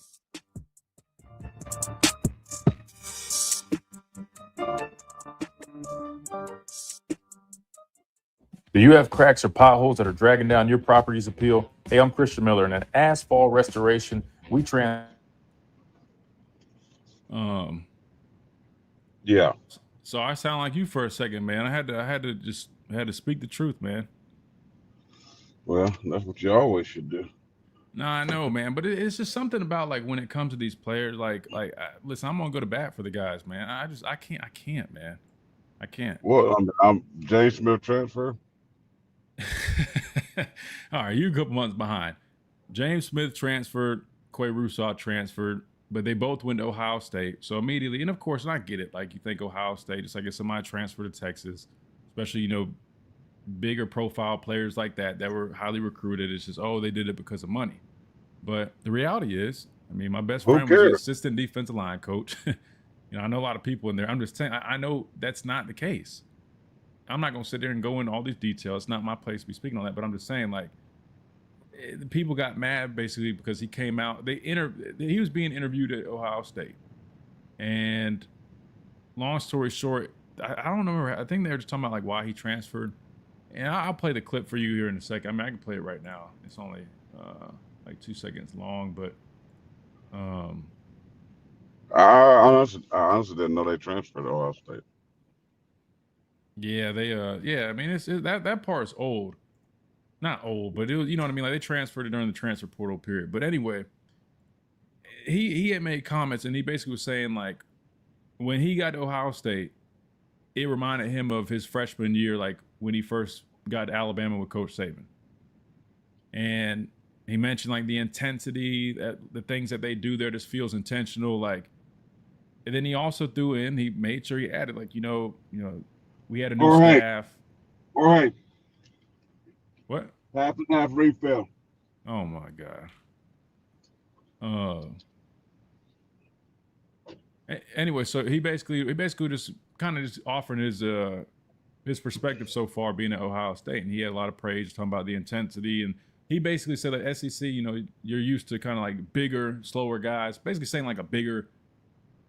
Do you have cracks or potholes that are dragging down your property's appeal? Hey, I'm Christian Miller, and at Asphalt Restoration, we Yeah. So I sound like you for a second, man. I had to speak the truth, man. Well, that's what you always should do. No, I know, man, but it's just something about like when it comes to these players, listen, I'm gonna go to bat for the guys, man. I can't, man. I can't. Well, I'm James Smith transfer. All right, you're a couple months behind. James Smith transferred, Quay Rousseau transferred, but they both went to Ohio State. So immediately, and of course, and I get it. Like you think Ohio State, just like if somebody transferred to Texas, especially, bigger profile players like that were highly recruited. It's just, they did it because of money. But the reality is, my best friend was the assistant defensive line coach. I know a lot of people in there. I'm just saying, I know that's not the case. I'm not going to sit there and go into all these details. It's not my place to be speaking on that, but I'm just saying, the people got mad basically because he came out. He was being interviewed at Ohio State. And long story short, I don't remember. I think they were just talking about why he transferred. And I'll play the clip for you here in a second. I can play it right now. It's only 2 seconds long, but I honestly didn't know they transferred to Ohio State. Yeah, they it's that part's old. Not old, but it was, they transferred it during the transfer portal period. But anyway, he had made comments, and he basically was saying when he got to Ohio State, it reminded him of his freshman year, when he first got to Alabama with Coach Saban. And he mentioned the intensity, the things that they do there just feels intentional. And then he also threw in, he made sure he added, we had a new staff. All right. What? Half and half refill. Oh my God. Anyway, so he basically just kind of just offering his perspective so far being at Ohio State, and he had a lot of praise talking about the intensity, and he basically said that SEC, you're used to kind of bigger, slower guys, basically saying a bigger.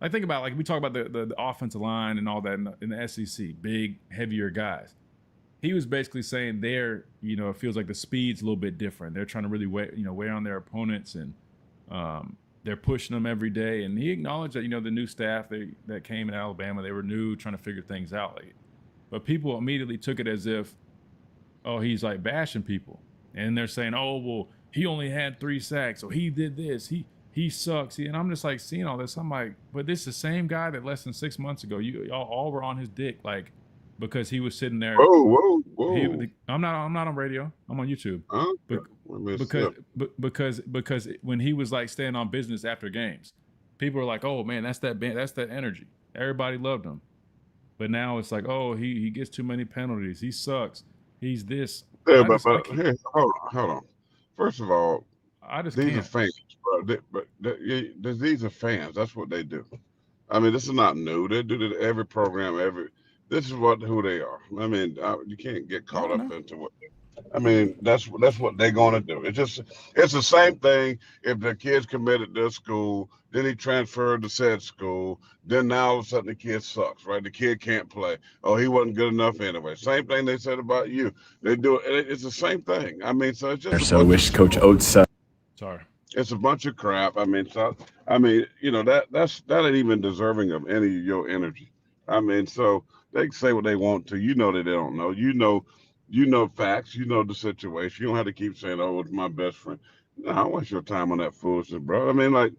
I think about we talk about the offensive line and all that in the SEC, big, heavier guys. He was basically saying there, it feels like the speed's a little bit different. They're trying to really wear on their opponents, and they're pushing them every day. And he acknowledged that, the new staff that came in Alabama, they were new, trying to figure things out. But people immediately took it as if, he's bashing people. And they're saying, well, he only had 3 sacks, or he did this, he sucks. And I'm just seeing all this. I'm but this is the same guy that less than 6 months ago, y'all all were on his dick, because he was sitting there. Whoa. I'm not on radio. I'm on YouTube. Huh? Because when he was staying on business after games, people were oh man, that's that energy. Everybody loved him. But now it's he gets too many penalties. He sucks. He's this. Yeah, but here, hold on. First of all, these are fans, bro. These are fans. That's what they do. This is not new. They do it every program. This is who they are. You can't get caught up into what. I mean, that's what they're going to do. It's the same thing if the kid's committed to school, then he transferred to said school, then now all of a sudden the kid sucks, right? The kid can't play. Oh, he wasn't good enough anyway. Same thing they said about you. They do it. It's the same thing. I mean, so it's just. So wish Coach Oates. Sorry. It's a bunch of crap. I mean, that ain't even deserving of any of your energy. I mean, so they can say what they want to. You know that they don't know. You know facts. You know the situation. You don't have to keep saying, "Oh, it's my best friend." No, I don't waste your time on that foolishness, bro. I mean, like,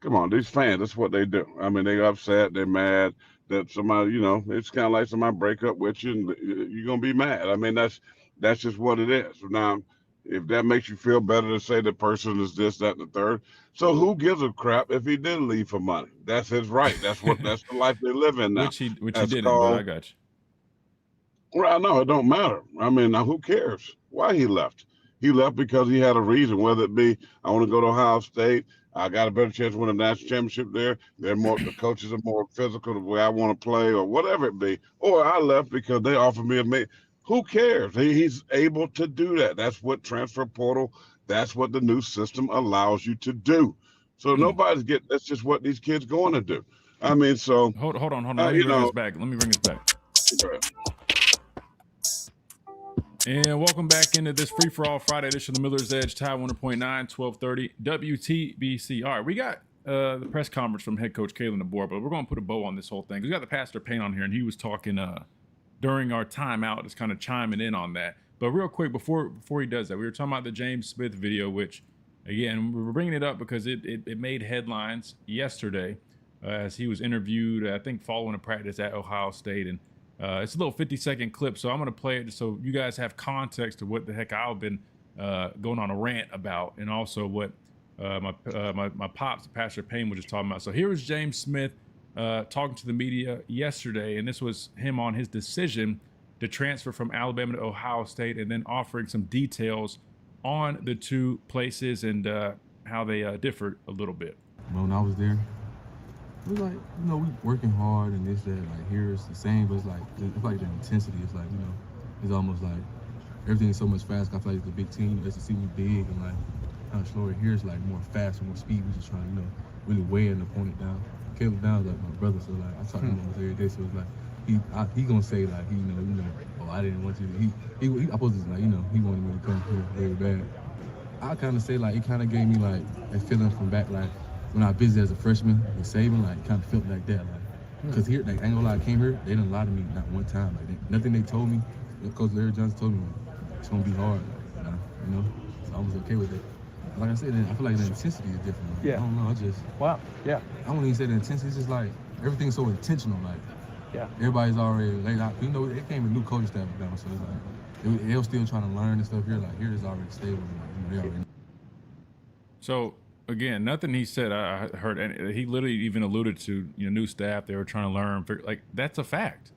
come on, these fans. That's what they do. I mean, they're upset. They're mad that somebody, it's kind of like somebody break up with you, and you're gonna be mad. I mean, that's just what it is. Now, if that makes you feel better to say the person is this, that, and the third, so who gives a crap if he did leave for money? That's his right. That's the life they live in now. Which he didn't, but I got you. Well, no, it don't matter. I mean, now who cares why he left? He left because he had a reason, whether it be, I want to go to Ohio State, I got a better chance to win a national championship there. The coaches are more physical the way I want to play, or whatever it be. Or I left because they offered me a Who cares? He's able to do that. That's what transfer portal, that's what the new system allows you to do. So that's just what these kids going to do. I mean, so. Hold on. Let me bring this back. And welcome back into this free-for-all Friday edition of the Miller's Edge, Tide 100.9, 1230 WTBC. All right, we got the press conference from head coach Kalen DeBoer, but we're going to put a bow on this whole thing. We got the Pastor Payne on here, and he was talking during our timeout, just kind of chiming in on that. But real quick, before he does that, we were talking about the James Smith video, which, again, we were bringing it up because it made headlines yesterday as he was interviewed, I think, following a practice at Ohio State. And it's a little 50-second clip, so I'm going to play it so you guys have context of what the heck I've been going on a rant about, and also what my pops, Pastor Payne, was just talking about. So here was James Smith talking to the media yesterday, and this was him on his decision to transfer from Alabama to Ohio State, and then offering some details on the two places and how they differed a little bit. When I was there, it was like, we working hard and this, that, like here it's the same, but it's like the intensity. It's like, it's almost like everything is so much fast. I feel like it's a big team. It's to see me big and like kind of slower. Here it's like more fast and more speed. We're just trying to, really weigh an opponent down. Caleb Down's like my brother, so like I talk to him almost every day. So it's like he gonna say like oh, I didn't want you to. He I supposed to like he wanted me to come here very bad. I kind of say like it kind of gave me like a feeling from back like when I visited as a freshman with Saban, like kind of felt like that, like because here like I ain't gonna lie, I came here, they didn't lie to me not one time. Like nothing they told me, Coach Larry Johnson told me like, it's gonna be hard, like, so I was okay with it. Like I said, I feel like the intensity is different. Like, I don't know, I wouldn't even say the intensity, it's just like everything's so intentional, like everybody's already laid out. It came with new coaching staff down, so it's like they're still trying to learn and stuff here. Like here is already stable. Like, they already. So again, nothing he said I heard, and he literally even alluded to new staff they were trying to learn. Like that's a fact.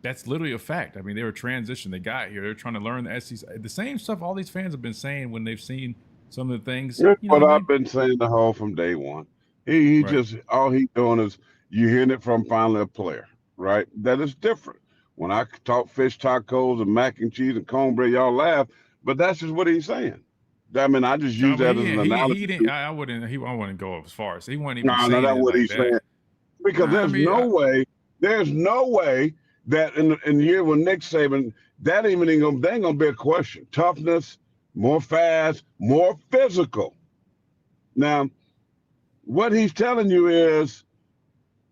That's literally a fact. I mean, they were transitioned. They got here. They're trying to learn the SEC. The same stuff all these fans have been saying when they've seen some of the things. What I've been saying the whole from day one. He right. Just all he's doing is you hearing it from finally a player, right? That is different. When I talk fish tacos and mac and cheese and cornbread, y'all laugh, but that's just what he's saying. I mean, I just use that as an analogy. He didn't. I wouldn't go as far as he wasn't even. No, that's what he's saying. Because there's no way that in the year with Nick Saban, that even ain't gonna be a question. Toughness, more fast, more physical. Now, what he's telling you is,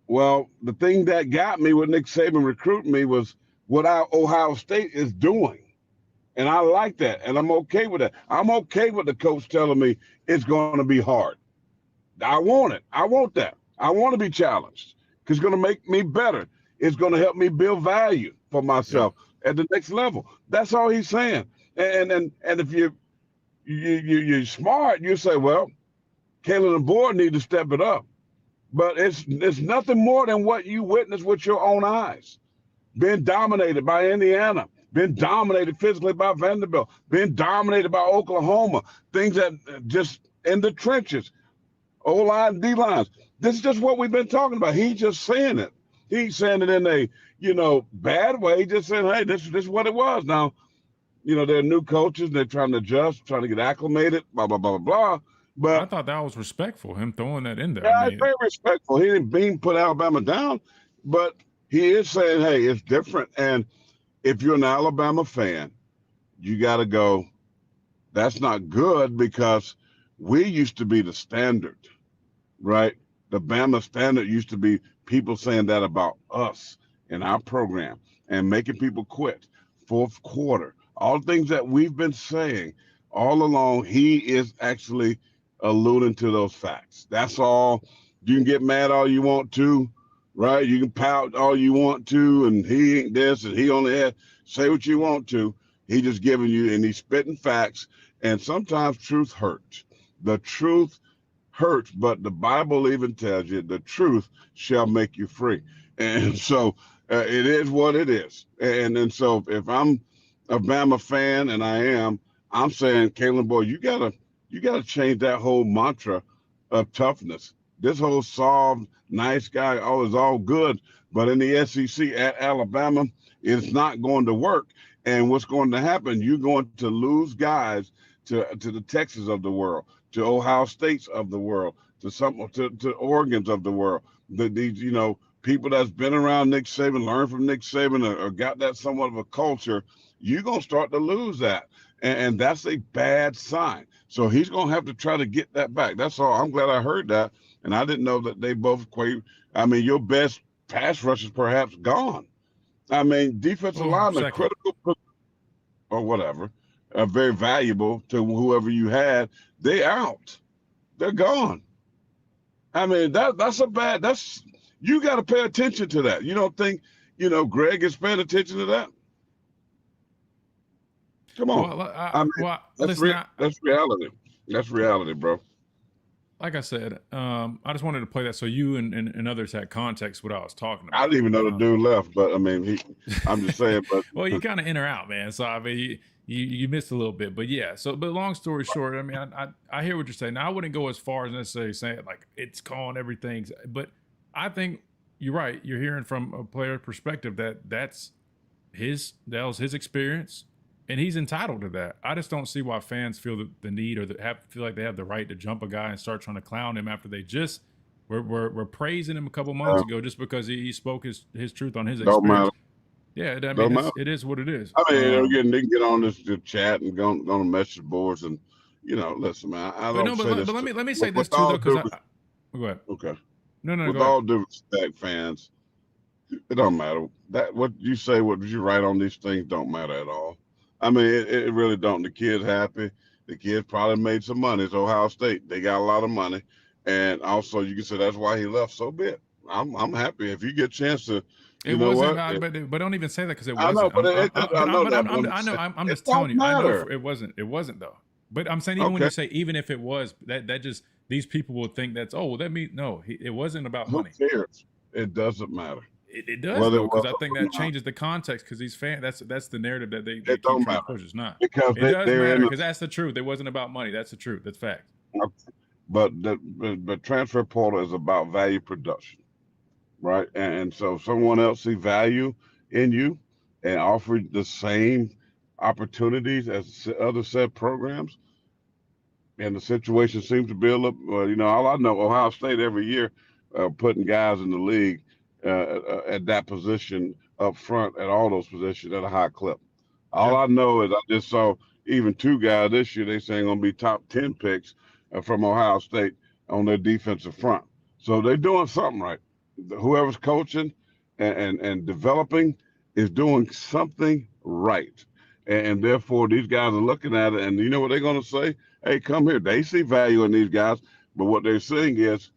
well, the thing that got me with Nick Saban recruiting me was what our Ohio State is doing. And I like that, and I'm okay with that. I'm okay with the coach telling me it's going to be hard. I want it. I want that. I want to be challenged because it's going to make me better. It's going to help me build value for myself at the next level. That's all he's saying. And if you're smart, you say, well, Kalen and DeBoer need to step it up. But it's nothing more than what you witnessed with your own eyes. Being dominated by Indiana, been dominated physically by Vanderbilt, been dominated by Oklahoma, things that just in the trenches, O-line, D-lines. This is just what we've been talking about. He's just saying it. He's saying it in a, bad way, just saying, hey, this is what it was. Now, they're new coaches. They're trying to adjust, trying to get acclimated, blah, blah, blah, blah. But I thought that was respectful, him throwing that in there. Yeah, it's very respectful. He didn't put Alabama down, but he is saying, hey, it's different. And if you're an Alabama fan, you got to go, that's not good, because we used to be the standard, right? The Bama standard used to be people saying that about us in our program and making people quit. Fourth quarter, all things that we've been saying all along, he is actually alluding to those facts. That's all. You can get mad all you want to, right? You can pout all you want to, and he ain't this, and he only had, say what you want to. He just giving you, and he's spitting facts, and sometimes truth hurts. The truth hurts, but the Bible even tells you the truth shall make you free. And so it is what it is. And so if I'm a Bama fan, and I am, I'm saying, Kalen, boy, you gotta change that whole mantra of toughness. This whole soft, nice guy, is all good, but in the SEC at Alabama, it's not going to work. And what's going to happen? You're going to lose guys to the Texas of the world, to Ohio States of the world, to Oregons of the world. These people that's been around Nick Saban, learned from Nick Saban, or got that somewhat of a culture. You're gonna start to lose that, and that's a bad sign. So he's gonna have to try to get that back. That's all. I'm glad I heard that, and I didn't know that they both quite. I mean, your best pass rush is perhaps gone. I mean, defensive linemen, critical or whatever, are very valuable to whoever you had. They out. They're gone. I mean, that's you got to pay attention to that. You don't think, Greg is paying attention to that? Come on. Well, that's reality. That's reality, bro. Like I said, I just wanted to play that so you and others had context what I was talking about. I didn't even know the dude left, but I mean, I'm just saying. But well, you kind of in or out, man. So I mean, you missed a little bit, but yeah. So, but long story short, I mean, I hear what you're saying. Now, I wouldn't go as far as necessarily saying like it's calling everything, but I think you're right. You're hearing from a player perspective that that was his experience. And he's entitled to that. I just don't see why fans feel the need or feel like they have the right to jump a guy and start trying to clown him after they just were praising him a couple months ago just because he spoke his truth on his experience. Don't matter. Yeah, I mean, it is what it is. I mean, they can get on this chat and go on message boards and, listen, man. I don't say this. But let me say this too, though, because go ahead. Okay. No. With all due respect, fans, it don't matter. That what you say, what you write on these things don't matter at all. I mean, it really don't. The kid's happy. The kid probably made some money. It's Ohio State. They got a lot of money. And also, you can say that's why he left. So be it. I'm happy. If you get a chance to, it wasn't, but don't even say that because it wasn't. I know, but I know. I'm just telling you. Matter. I know it wasn't. It wasn't though. But I'm saying even when you say even if it was, that just these people will think that's that means no. It wasn't about money. Who cares? It doesn't matter. It does because I think that changes the context because these fans that's the narrative that they keep trying to push. It's not because it does matter because that's the truth. It wasn't about money. That's the truth. That's fact. But the transfer portal is about value production, right? And so someone else see value in you and offer the same opportunities as other said programs, and the situation seems to be a little. All I know, Ohio State every year putting guys in the league. At that position up front, at all those positions at a high clip. All I know is I just saw even two guys this year, they saying going to be top 10 picks from Ohio State on their defensive front. So they're doing something right. Whoever's coaching and developing is doing something right. And therefore, these guys are looking at it, and you know what they're going to say? Hey, come here. They see value in these guys, but what they're saying is,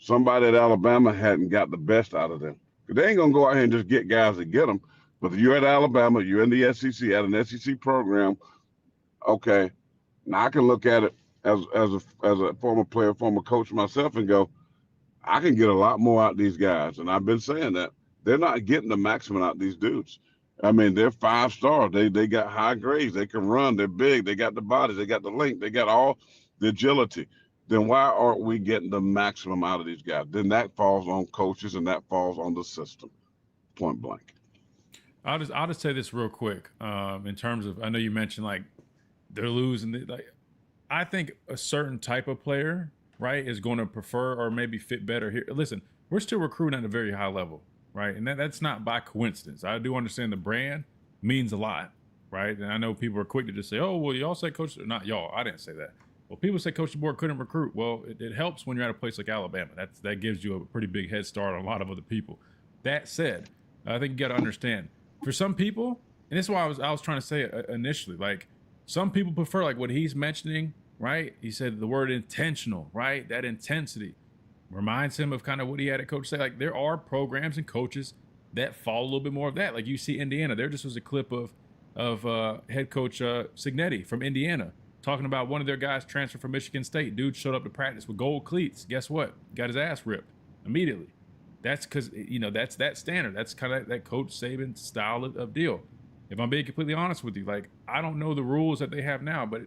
somebody at Alabama hadn't got the best out of them. They ain't going to go out here and just get guys to get them. But if you're at Alabama, you're in the SEC, at an SEC program, okay, now I can look at it as a former player, former coach myself and go, I can get a lot more out of these guys. And I've been saying that. They're not getting the maximum out of these dudes. I mean, they're 5 stars. They got high grades. They can run. They're big. They got the bodies. They got the length. They got all the agility. Then why aren't we getting the maximum out of these guys? Then that falls on coaches and that falls on the system, point blank. I'll just say this real quick. In terms of, I know you mentioned like they're losing. Like, I think a certain type of player, right, is going to prefer or maybe fit better here. Listen, we're still recruiting at a very high level, right, and that's not by coincidence. I do understand the brand means a lot, right, and I know people are quick to just say, "Oh, well, y'all say Coach," not y'all. I didn't say that. Well, people say Coach DeBoer couldn't recruit. Well, it helps when you're at a place like Alabama. That gives you a pretty big head start on a lot of other people. That said, I think you got to understand, for some people, and this is why I was trying to say initially, like some people prefer like what he's mentioning, right? He said the word intentional, right? That intensity reminds him of kind of what he had at Coach say. Like there are programs and coaches that follow a little bit more of that. Like you see Indiana. There just was a clip of head coach Cignetti from Indiana talking about one of their guys transferred from Michigan State. Dude showed up to practice with gold cleats. Guess what? Got his ass ripped immediately. That's because, you know, that's that standard. That's kind of that Coach Saban style of deal. If I'm being completely honest with you, like, I don't know the rules that they have now, but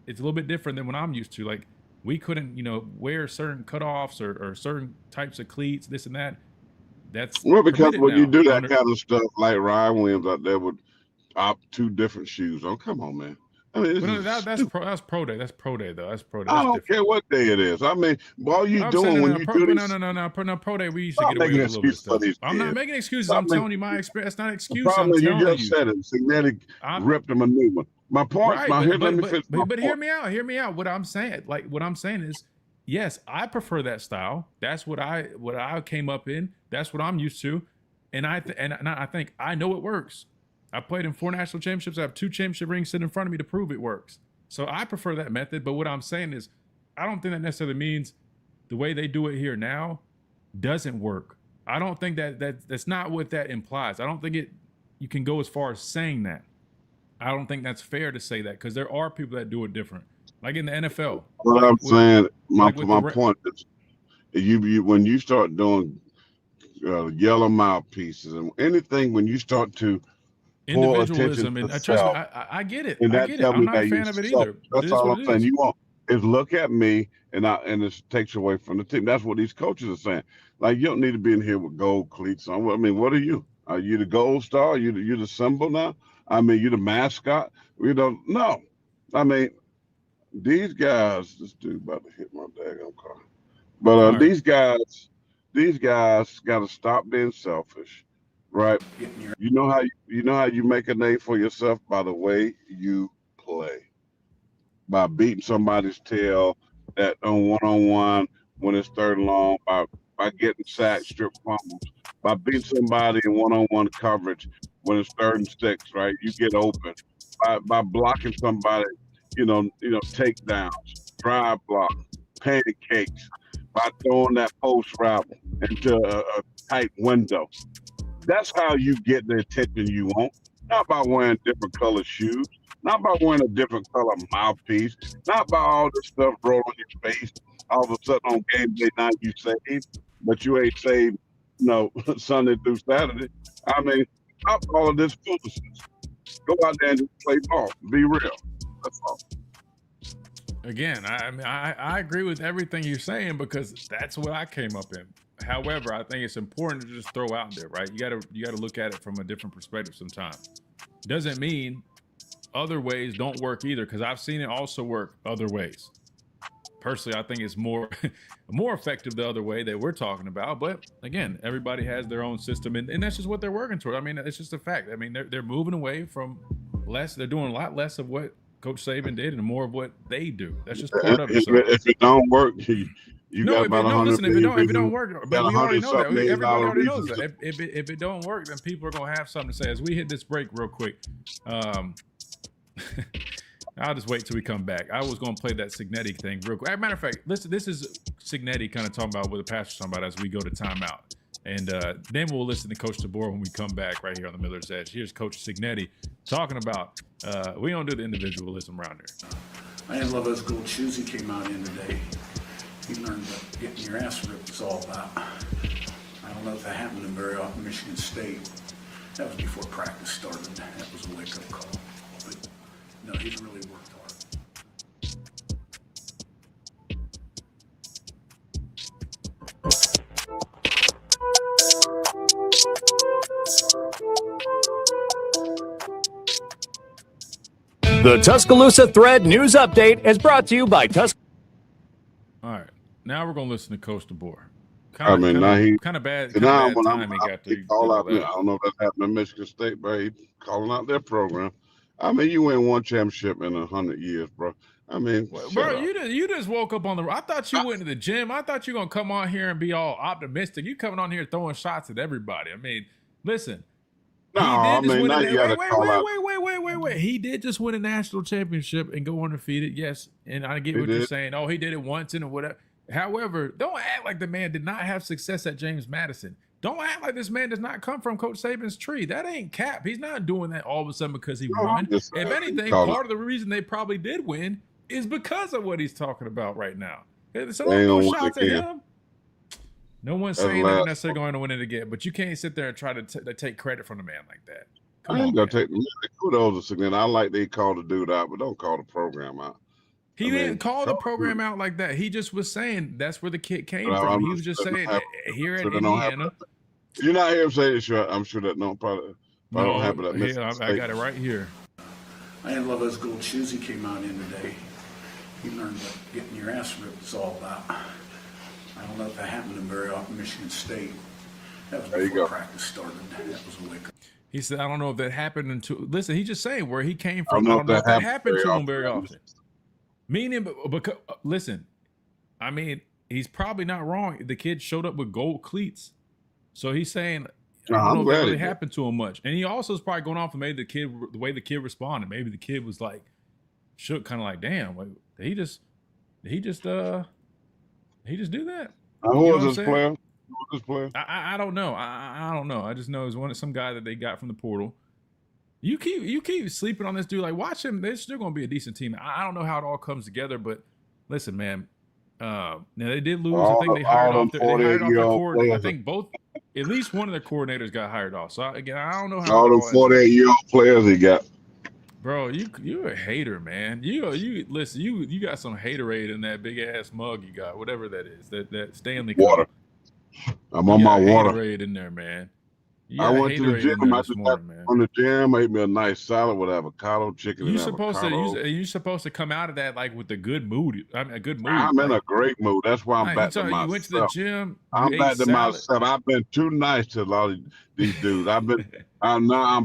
it's a little bit different than what I'm used to. Like, we couldn't, you know, wear certain cutoffs or certain types of cleats, this and that. That's well, because when you do that under, kind of stuff, like Ryan Williams out there would opt 2 different shoes. Oh, come on, man. I mean, that's pro day. That's pro day though. That's pro day. I don't care what day it is. I mean, all you doing when you do this. No, pro day. We used to get away with a little bit of stuff. I'm not making excuses. I'm telling you my experience. That's not an excuse. I'm telling you just said it. Cignetti ripped him a new one. My point. Right, but hear me out. Hear me out. What I'm saying is, yes, I prefer that style. That's what I came up in. That's what I'm used to, and I think I know it works. I played in 4 national championships. I have 2 championship rings sitting in front of me to prove it works. So I prefer that method. But what I'm saying is, I don't think that necessarily means the way they do it here now doesn't work. I don't think that's not what that implies. I don't think you can go as far as saying that. I don't think that's fair to say that because there are people that do it different. Like in the NFL. What I'm saying, my point is, when you start doing yellow mouthpieces and anything, when you start to individualism, and trust me, I get it. And I get it. I'm not a fan of it either. That's all I'm saying. You want is look at me, and it takes away from the team. That's what these coaches are saying. Like, you don't need to be in here with gold cleats on. I mean, what are you? Are you the gold star? You the symbol now? I mean, you the mascot? We don't know. I mean, these guys. This dude about to hit my daggone car. But these guys got to stop being selfish. Right, you know how you make a name for yourself by the way you play, by beating somebody's tail that on one when it's 3rd and long, by getting sacked, strip fumbles, by beating somebody in one-on-one coverage when it's 3rd and 6, right? You get open by blocking somebody, you know, takedowns, drive block, pancakes, by throwing that post route into a tight window. That's how you get the attention you want. Not by wearing different color shoes, not by wearing a different color mouthpiece, not by all this stuff rolling on your face. All of a sudden on game day night you saved, but you ain't saved, Sunday through Saturday. I mean, stop all of this foolishness. Go out there and just play ball. Be real. That's all. Again, I agree with everything you're saying because that's what I came up in. However, I think it's important to just throw out there, right? You gotta look at it from a different perspective sometimes. Doesn't mean other ways don't work either, because I've seen it also work other ways. Personally, I think it's more effective the other way that we're talking about. But again, everybody has their own system, and that's just what they're working toward. I mean, it's just a fact. I mean, they're moving away from less. They're doing a lot less of what Coach Saban did and more of what they do. That's just part of it. If it don't work, you got about 100 listen, if it don't work, but we already know that. Everybody already knows that. If it don't work, then people are gonna have something to say. As we hit this break real quick, I'll just wait till we come back. I was gonna play that Cignetti thing real quick. As a matter of fact, listen, this is Cignetti kind of talking about what the pastor's talking about as we go to timeout. And then we'll listen to Coach DeBoer when we come back right here on the Miller's Edge. Here's Coach Cignetti talking about we don't do the individualism around here. I didn't love those gold shoes he came out in today. He learned that getting your ass ripped is all about. I don't know if that happened very often in Michigan State. That was before practice started. That was a wake-up call. But no, he's really worked hard. The Tuscaloosa Thread News Update is brought to you by All right, now we're gonna listen to Coach DeBoer. Now he Kind of bad. now Bad time he got to call out. I don't know if that's happened in Michigan State, but he calling out their program. I mean, you win one championship in 100 years, bro. I mean, bro, you just woke up on the. I thought you went to the gym. I thought you were gonna come on here and be all optimistic. You coming on here throwing shots at everybody. I mean, listen. No, I mean, now you gotta call out. Wait. He did just win a national championship and go undefeated. Yes, and I get what you're saying. Oh, he did it once and whatever. However, don't act like the man did not have success at James Madison. Don't act like this man does not come from Coach Saban's tree. That ain't cap. He's not doing that all of a sudden because he won. If anything, part of the reason they probably did win is because of what he's talking about right now. So don't go shots at him. No one's saying they're necessarily going to win it again, but you can't sit there and try to take credit from the man like that. I ain't gonna take the kudos again. I like they called the dude out, but don't call the program out. He didn't call the program out like that. He just was saying that's where the kid came from. He was just saying here at Indiana. You're not hearing him say this, I'm sure that probably don't happen. I got it right here. I didn't love those gold shoes he came out in today. He learned that getting your ass ripped is all about. I don't know if that happened in very often Michigan State. That was before practice started. That was a wake up. He said, I don't know if that happened until listen, he's just saying where he came from. I don't know if that happened to him very often. Meaning, because listen, I mean, he's probably not wrong. The kid showed up with gold cleats. So he's saying, I don't know if that really happened to him much. And he also is probably going off of maybe the way the kid responded. Maybe the kid was like, shook, kind of like, damn, like, did he just do that? Who was this player? I don't know. I don't know. I just know it's some guy that they got from the portal. You keep sleeping on this dude. Like, watch him. They're still going to be a decent team. I don't know how it all comes together, but listen, man. Now they did lose. I think they hired off their coordinator. I think at least one of their coordinators got hired off. So again, I don't know how all them 48-year-old players he got. Bro, you're a hater, man. You listen. You got some haterade in that big ass mug you got, whatever that is. That Stanley water. Cup. I'm on my water. Haterade in there, man. I went to the gym. I just got on the gym. Ate me a nice salad with avocado, chicken. You're supposed to come out of that like with a good mood. I mean, a good mood. I'm in a great mood. That's why I'm back to myself. You went to the gym. I'm back to myself. I've been too nice to a lot of these dudes. I'm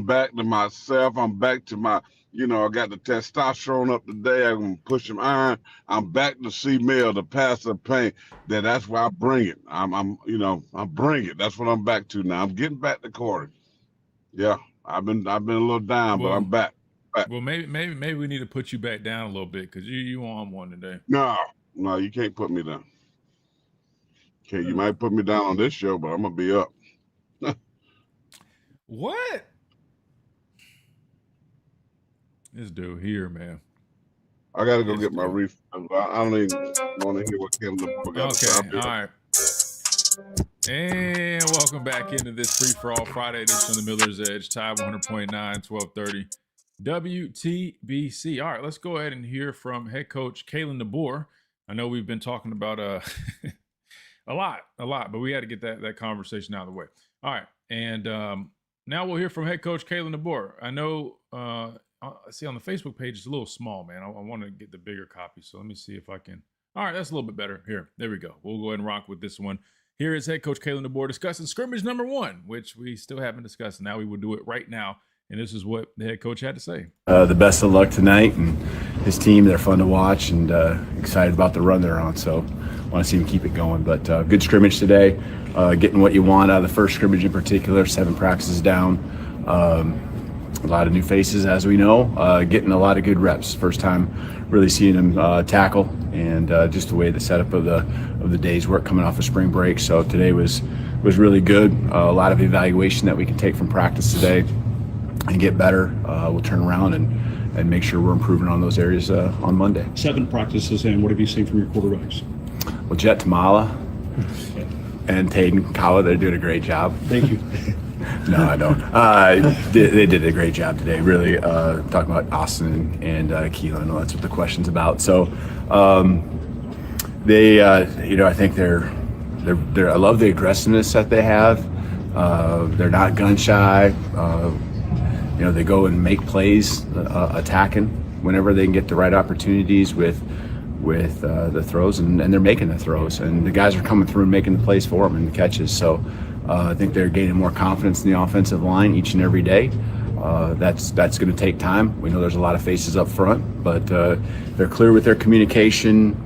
back to myself. I'm back to my. I got the testosterone up today. I'm pushing iron. I'm back to see Mill, the passive pain. That's why I bring it. I'm bring it. That's what I'm back to now. I'm getting back to Corey. Yeah, I've been a little down, but I'm back. Well, maybe we need to put you back down a little bit because you on one today. No, you can't put me down. Okay, you might put me down on this show, but I'm gonna be up. What? This dude here, man. I gotta go get my refund. I don't even want to hear what Kalen got to say. Okay, all right. And welcome back into this free-for-all Friday edition of the Miller's Edge. Tai 100.9, 1230 WTBC. All right, let's go ahead and hear from head coach Kalen DeBoer. I know we've been talking about a lot, but we had to get that conversation out of the way. All right, and now we'll hear from head coach Kalen DeBoer. I know see on the Facebook page, it's a little small, man. I want to get the bigger copy. So let me see if I can. All right, that's a little bit better. There we go. We'll go ahead and rock with this one. Here is head coach Kalen DeBoer discussing scrimmage number 1, which we still haven't discussed. Now we will do it right now. And this is what the head coach had to say. The best of luck tonight, and his team, they're fun to watch, and excited about the run they're on. So want to see him keep it going. But good scrimmage today, getting what you want out of the first scrimmage in particular, 7 practices down. A lot of new faces, as we know, getting a lot of good reps. First time really seeing him tackle, and just the way the setup of the day's work coming off of spring break. So today was really good. A lot of evaluation that we can take from practice today and get better. We'll turn around and make sure we're improving on those areas on Monday. 7 practices in. What have you seen from your quarterbacks? Well, Jet Tamala and Tayden Kawa, they're doing a great job. Thank you. No, I don't. They did a great job today. Really talking about Austin and Kalen. I know that's what the question's about. So they, I think they're. I love the aggressiveness that they have. They're not gun shy. They go and make plays attacking. whenever they can get the right opportunities with the throws, and they're making the throws, and the guys are coming through and making the plays for them and the catches. So I think they're gaining more confidence in the offensive line each and every day. That's going to take time. We know there's a lot of faces up front, but they're clear with their communication.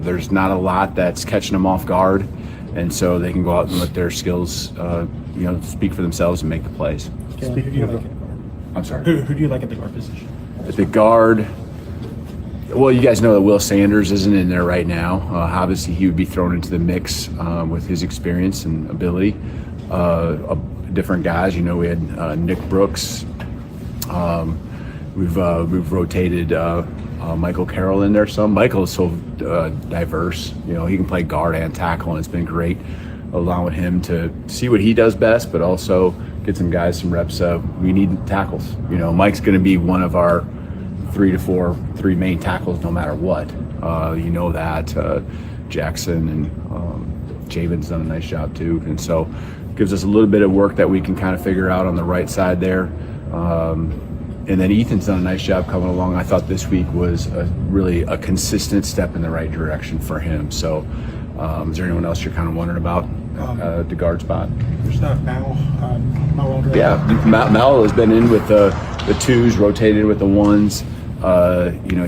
There's not a lot that's catching them off guard, and so they can go out and let their skills, speak for themselves and make the plays. Who do you like at the guard? I'm sorry. Who do you like at the guard position? At the guard, well, you guys know that Will Sanders isn't in there right now. Obviously, he would be thrown into the mix with his experience and ability. Different guys, we had Nick Brooks. We've rotated Michael Carroll in there some. Michael is so diverse. He can play guard and tackle, and it's been great allowing him to see what he does best, but also get some guys some reps. We need tackles. Mike's going to be one of our 3 main tackles no matter what. That Jackson and Javen's done a nice job too, and so gives us a little bit of work that we can kind of figure out on the right side there. And then Ethan's done a nice job coming along. I thought this week was really a consistent step in the right direction for him. So is there anyone else you're kind of wondering about the guard spot? There's not Mel. Yeah, Mel has been in with the 2s, rotated with the 1s.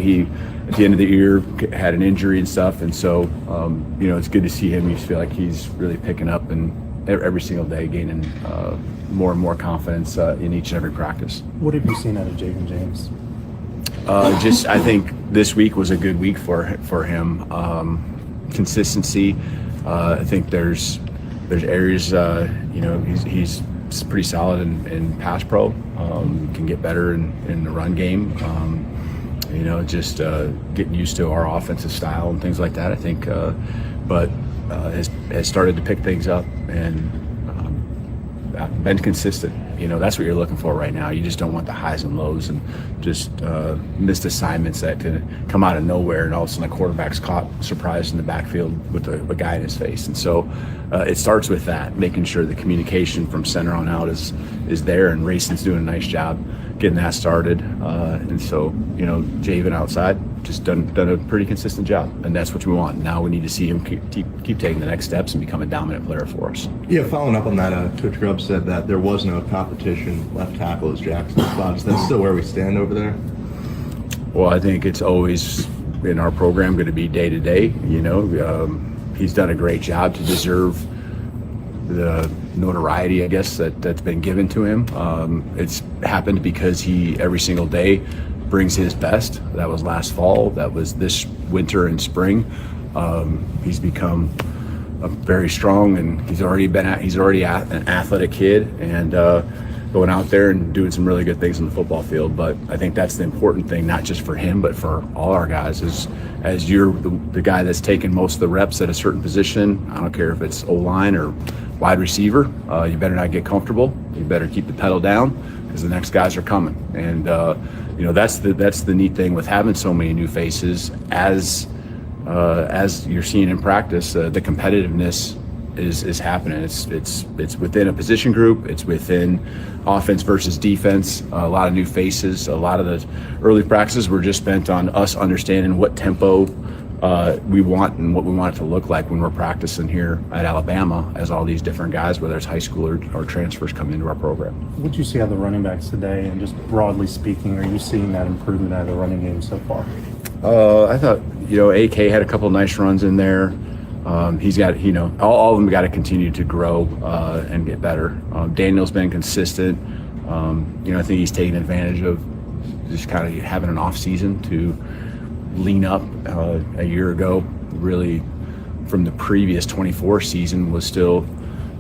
He at the end of the year had an injury and stuff, and so it's good to see him. You feel like he's really picking up and every single day gaining more and more confidence in each and every practice. What have you seen out of Javen James? I think this week was a good week for him. Consistency. I think there's areas. He's pretty solid in pass pro. Can get better in the run game. Getting used to our offensive style and things like that. I think, but has started to pick things up and been consistent. That's what you're looking for right now. You just don't want the highs and lows and just missed assignments that can come out of nowhere, and all of a sudden the quarterback's caught surprised in the backfield with a guy in his face. And so it starts with that, making sure the communication from center on out is there, and Rayson's doing a nice job getting that started. And so, Javen outside just done a pretty consistent job, and that's what we want. Now we need to see him keep taking the next steps and become a dominant player for us. Yeah, following up on that, Coach Grubb said that there was no competition. Left tackle is Jackson's spot. Is that still where we stand over there? Well, I think it's always in our program going to be day to day. He's done a great job to deserve the notoriety, I guess, that's been given to him. It's happened because he every single day brings his best. That was last fall. That was this winter and spring. He's become very strong, and he's already an athletic kid, and going out there and doing some really good things on the football field. But I think that's the important thing, not just for him, but for all our guys, is as you're the guy that's taking most of the reps at a certain position. I don't care if it's O-line or wide receiver, you better not get comfortable. You better keep the pedal down, because the next guys are coming. And that's the neat thing with having so many new faces. As you're seeing in practice, the competitiveness is happening. It's within a position group. It's within offense versus defense. A lot of new faces. A lot of the early practices were just spent on us understanding what tempo we want and what we want it to look like when we're practicing here at Alabama, as all these different guys, whether it's high school or transfers, come into our program. What did you see out of the running backs today, and just broadly speaking, are you seeing that improvement out of the running game so far? I thought, AK had a couple of nice runs in there. He's got, all of them got to continue to grow and get better. Daniel's been consistent. I think he's taken advantage of just kind of having an off season to lean up. A year ago, really from the previous 24 season, was still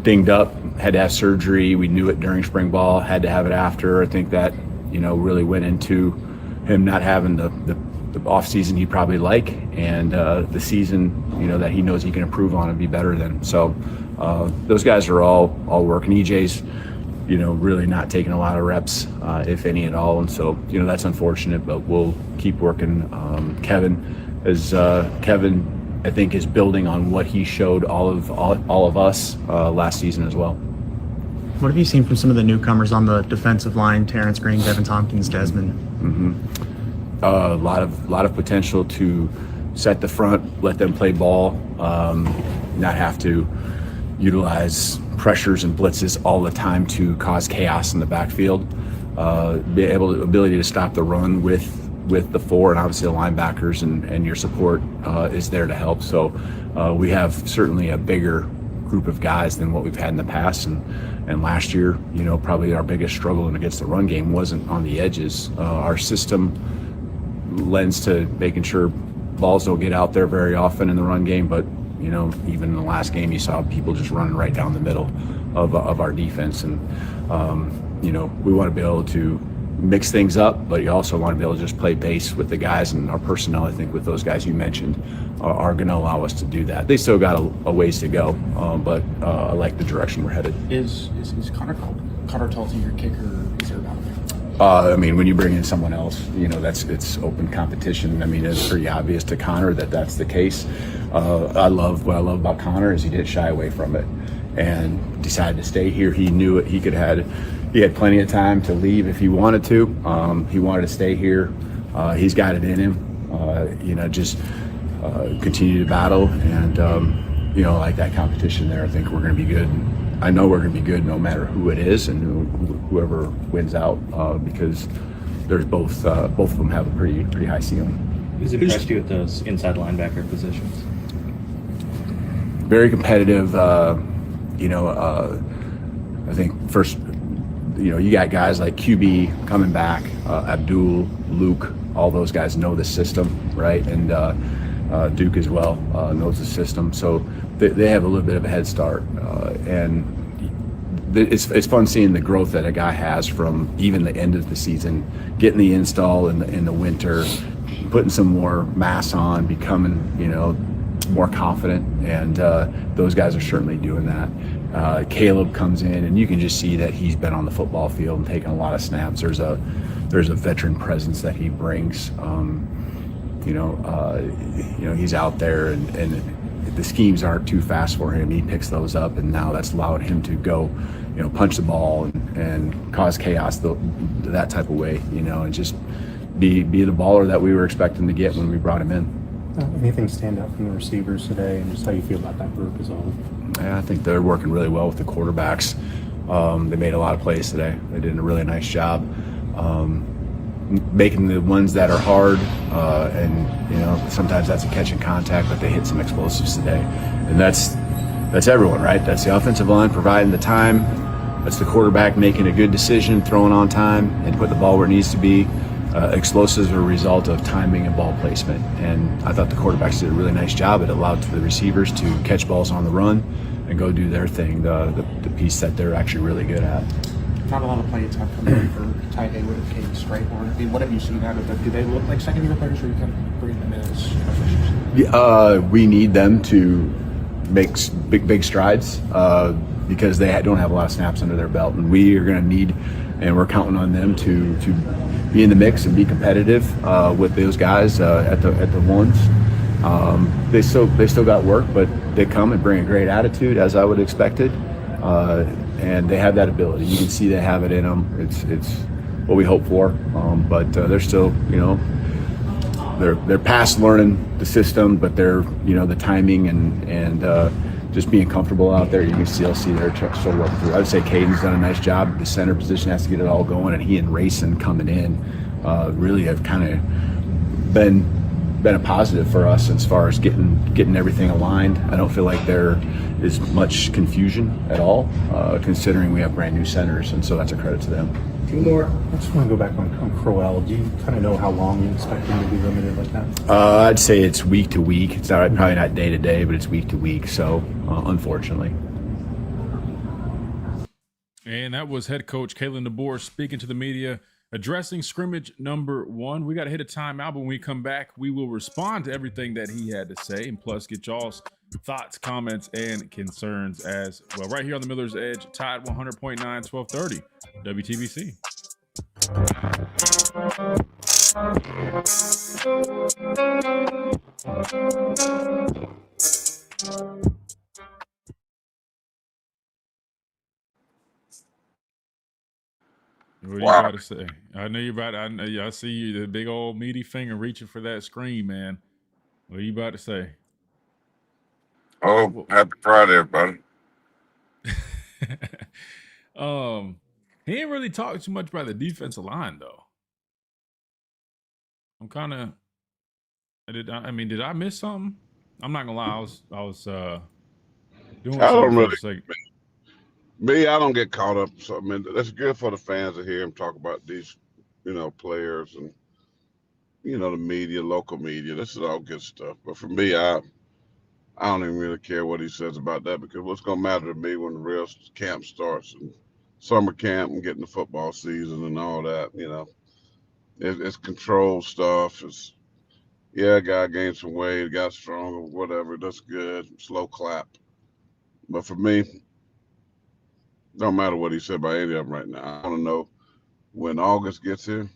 dinged up, had to have surgery. We knew it during spring ball, had to have it after. I think that, really went into him not having the off season he probably like, and the season, that he knows he can improve on and be better than. So those guys are all working. EJ's, really not taking a lot of reps, if any at all. And so, that's unfortunate, but we'll keep working. Kevin, I think, is building on what he showed all of us last season as well. What have you seen from some of the newcomers on the defensive line? Terrence Green, Devin Tompkins, Desmond. a lot of potential to set the front, let them play ball, not have to utilize pressures and blitzes all the time to cause chaos in the backfield. Ability to stop the run with the four, and obviously the linebackers and your support is there to help. So we have certainly a bigger group of guys than what we've had in the past. And last year, probably our biggest struggle against the run game wasn't on the edges. Our system lends to making sure balls don't get out there very often in the run game, but even in the last game, you saw people just running right down the middle of our defense. And we want to be able to mix things up, but you also want to be able to just play base with the guys, and our personnel, I think, with those guys you mentioned, are going to allow us to do that. They still got a ways to go, but I like the direction we're headed. Is Connor Talty your kicker? Is there about him? When you bring in someone else, it's open competition. It's pretty obvious to Connor that that's the case. What I love about Connor is he didn't shy away from it and decided to stay here. He knew it. He had plenty of time to leave if he wanted to. He wanted to stay here. He's got it in him. Just continue to battle, and like that competition there. I think we're going to be good. I know we're going to be good no matter who it is and whoever wins out, because there's both of them have a pretty high ceiling. Who's impressed you with those inside linebacker positions? Very competitive. I think first, you got guys like QB coming back, Abdul, Luke, all those guys know the system, right? And Duke as well knows the system. So they have a little bit of a head start. And it's fun seeing the growth that a guy has from even the end of the season, getting the install in the winter, putting some more mass on, becoming, more confident. And those guys are certainly doing that. Caleb comes in, and you can just see that he's been on the football field and taken a lot of snaps. There's a veteran presence that he brings. He's out there, and the schemes aren't too fast for him. He picks those up, and now that's allowed him to go, punch the ball and cause chaos that type of way, and just be the baller that we were expecting to get when we brought him in. Anything stand out from the receivers today, and just how you feel about that group as a whole? Yeah, I think they're working really well with the quarterbacks. They made a lot of plays today. They did a really nice job making the ones that are hard, and sometimes that's a catch and contact, but they hit some explosives today. And that's everyone, right? That's the offensive line providing the time. That's the quarterback making a good decision, throwing on time, and put the ball where it needs to be. Explosives are a result of timing and ball placement. And I thought the quarterbacks did a really nice job. It allowed the receivers to catch balls on the run and go do their thing, the piece that they're actually really good at. Not a lot of playing time coming in for Ty Haywood and Kalen Strayhorn. What have you seen out of them? Do they look like second-year players, or you kind of bring them in as freshers? We need them to make big strides because they don't have a lot of snaps under their belt, and we are going to need, and we're counting on them to be in the mix and be competitive with those guys at the ones. They still got work, but they come and bring a great attitude, as I would expect it. And they have that ability. You can see they have it in them. It's what we hope for. But they're still, they're past learning the system, but they're, the timing and just being comfortable out there. You can still see they're still working through. I would say Caden's done a nice job. The center position has to get it all going, and he and Rayson coming in really have kind of been a positive for us as far as getting everything aligned. I don't feel like there is much confusion at all, considering we have brand new centers, and so that's a credit to them. Two more. I just want to go back on Crowell. Do you kind of know how long you expect him to be limited like that? I'd say it's week to week. It's not probably not day to day, but it's week to week. So unfortunately. And that was head coach Kalen DeBoer speaking to the media, addressing scrimmage number 1. We got to hit a timeout, but when we come back, we will respond to everything that he had to say, and plus get y'all's thoughts, comments, and concerns as well. Right here on the Miller's Edge, Tide 100.9, 1230, WTBC. What are you about to say? I know you about. I see you, the big old meaty finger reaching for that screen, man. What are you about to say? Oh, happy Friday, everybody. He ain't really talked too much about the defensive line, though. I'm kind of. Did I miss something? I'm not gonna lie. I was doing I don't something really. for a second. Me, I don't get caught up. So I mean, that's good for the fans to hear him talk about these, players and the media, local media. This is all good stuff. But for me, I don't even really care what he says about that, because what's gonna matter to me when the real camp starts and summer camp and getting the football season and all that. It's controlled stuff. It's guy gained some weight, got stronger, whatever. That's good. Slow clap. But for me, don't matter what he said about any of them right now. I want to know when August gets here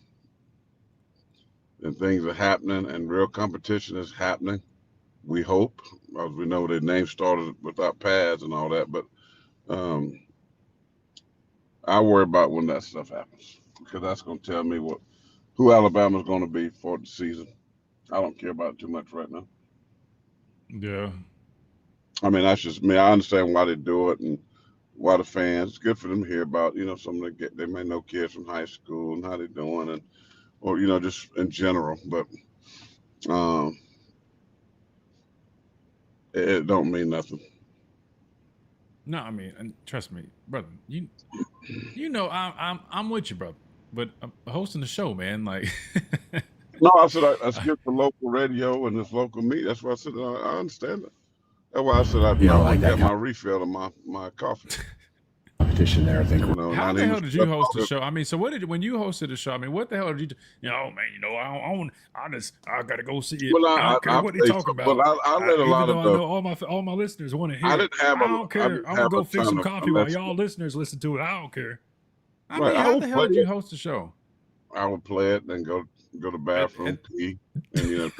and things are happening and real competition is happening. We hope, as we know their name started without pads and all that, but I worry about when that stuff happens, because that's going to tell me who Alabama's going to be for the season. I don't care about it too much right now. Yeah. I mean, that's just me. I understand why they do it and why the fans. It's good for them to hear about, some of they may know kids from high school and how they're doing, or just in general. But it don't mean nothing. No, I mean, and trust me, brother. You know, I'm with you, brother. But I'm hosting the show, man. Like, no, I said I skipped the local radio and this local media. That's why I said I understand it. That's why I said I got my refill of my coffee. Competition there, I think. How the hell did you host the show? I mean, so when you hosted the show? I mean, what the hell did you do? Man, I gotta go see it. Well, I don't care what they talk about. But I let a lot of I know all my listeners want to hear. I don't care. I'm gonna go fix some coffee while y'all listeners listen to it. I don't care. I mean, how the hell did you host the show? I would play it, then go to the bathroom, pee, and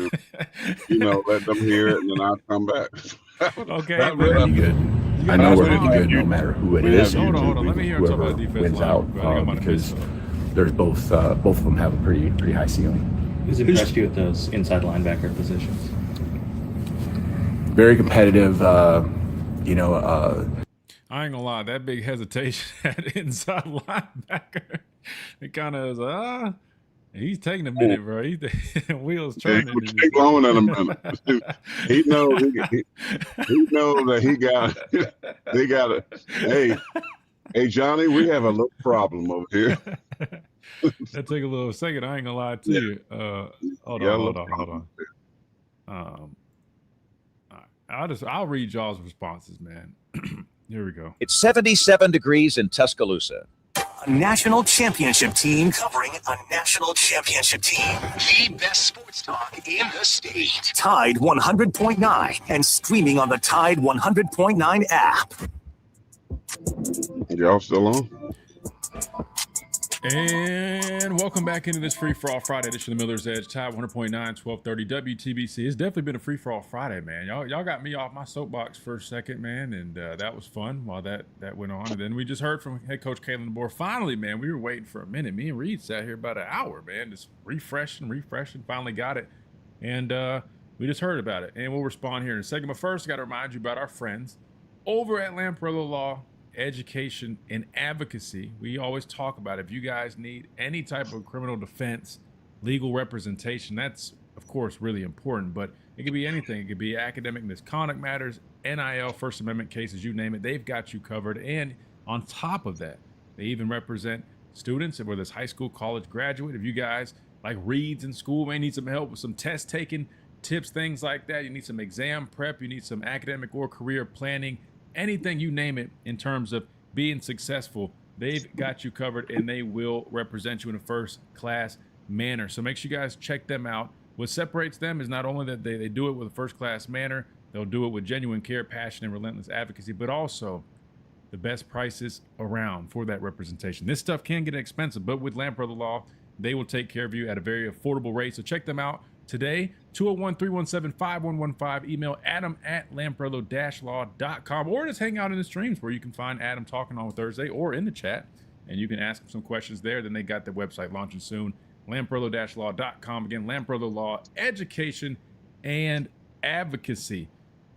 let them hear it, and then I'll come back. Okay, that's really good. I know we're going to be good no matter who it is. Hold on. Let me hear him talk about the defense wins out, because there's both of them have a pretty high ceiling. Who's impressed you with those inside linebacker positions? Very competitive. I ain't gonna lie, that big hesitation at inside linebacker, it kind of was he's taking a minute, bro. Wheels turning. Take long in a minute. He knows that he got it. Hey, Johnny, we have a little problem over here. That take a little second. I ain't gonna lie to you. Hold on. I'll read y'all's responses, man. Here we go. It's 77 degrees in Tuscaloosa. A national championship team covering a national championship team. The best sports talk in the state. Tide 100.9 and streaming on the Tide 100.9 app. Y'all still on? And welcome back into this Free For All Friday edition of the Miller's Edge, Tide 100.9, 1230 WTBC. It's definitely been a Free For All Friday, man. Y'all got me off my soapbox for a second, man, and that was fun while that went on. And then we just heard from head coach Kalen DeBoer. Finally, man, we were waiting for a minute. Me and Reed sat here about an hour, man, just refreshing. Finally got it. And we just heard about it. And we'll respond here in a second. But first, I got to remind you about our friends over at Lamparello Law Education and Advocacy. We always talk about if you guys need any type of criminal defense, legal representation, that's of course really important, but it could be anything. It could be academic misconduct matters, NIL, First Amendment cases, you name it, they've got you covered. And on top of that, they even represent students, whether it's high school, college, graduate. If you guys like reads in school, may need some help with some test taking tips, things like that, you need some exam prep, you need some academic or career planning, anything, you name it, in terms of being successful, they've got you covered, and they will represent you in a first-class manner. So make sure you guys check them out. What separates them is not only that they do it with a first-class manner, they'll do it with genuine care, passion, and relentless advocacy, but also the best prices around for that representation. This stuff can get expensive, but with Lamparello Law, they will take care of you at a very affordable rate. So check them out today, 201-317-5115. Email adam@lamparello-law.com, or just hang out in the streams where you can find Adam talking on Thursday, or in the chat and you can ask them some questions there. Then they got their website launching soon, lamproto-law.com. Again, Lamproto Law, education and advocacy.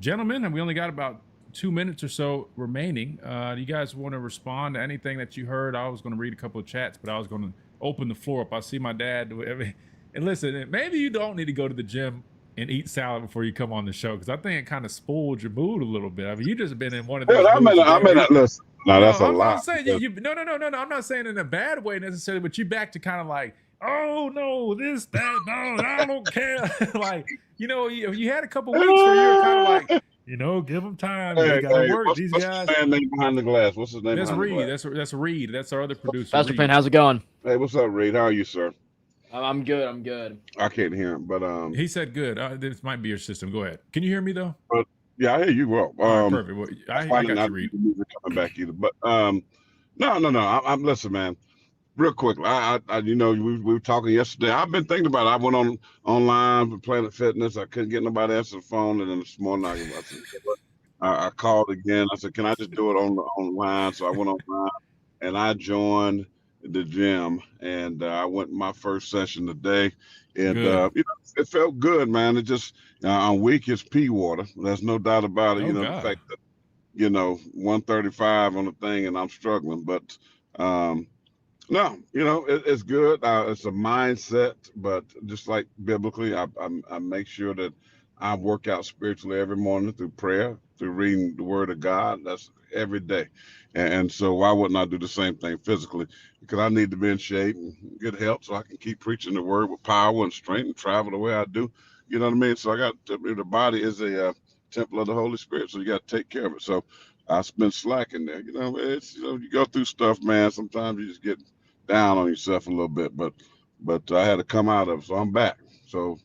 Gentlemen, and we only got about 2 minutes or so remaining. Do you guys want to respond to anything that you heard? I was going to read a couple of chats, but I was going to open the floor up. I see my dad. And listen, maybe you don't need to go to the gym and eat salad before you come on the show, because I think it kind of spoiled your mood a little bit. I mean, you just been in one of those. Listen. No, that's a I'm lot. not saying no. I'm not saying in a bad way necessarily, but you back to kind of like, oh no, this, that, no, I don't care. Like, you had a couple weeks where you were kind of like, give them time. They got to work. These guys. What's his name behind the glass? What's his name? That's Reed. That's Reed. That's our other producer. Pastor Payne, how's it going? Hey, what's up, Reed? How are you, sir? I'm good. I can't hear him, but he said good. This might be your system. Go ahead. Can you hear me though? Yeah, I hear you well. Perfect. Well, I got you, Reed. Coming back either, but no. I'm listen, man. Real quick, we were talking yesterday. I've been thinking about it. I went online for Planet Fitness. I couldn't get nobody to answer the phone, and then this morning I called again. I said, "Can I just do it online?" So I went online and I joined the gym, and I went my first session today, and it felt good, man. It just I'm weak as pea water. There's no doubt about it. The fact that 135 on the thing, and I'm struggling, but no, it's good. It's a mindset, but just like biblically, I make sure that I work out spiritually every morning through prayer, through reading the Word of God. That's every day. And so why wouldn't I do the same thing physically? Because I need to be in shape and good health so I can keep preaching the Word with power and strength and travel the way I do. You know what I mean? So the body is a temple of the Holy Spirit, so you got to take care of it. So I've been slacking there. It's you go through stuff, man. Sometimes you just get down on yourself a little bit, but I had to come out of it, so I'm back. So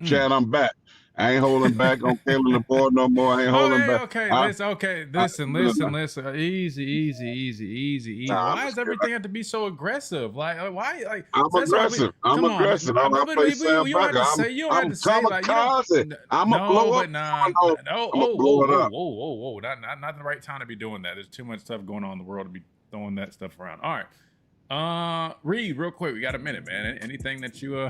Chad, I'm back. I ain't holding back on Kalen the board no more. I ain't holding back. Listen. Easy. Why does everything have to be so aggressive? Like, why? Like, I'm aggressive. I'm aggressive. I'm gonna play Sam Becker. I'm kamikaze. I'm a blow up. Whoa. Not the right time to be doing that. There's too much stuff going on in the world to be throwing that stuff around. All right. Reed, real quick, we got a minute, man. Anything that you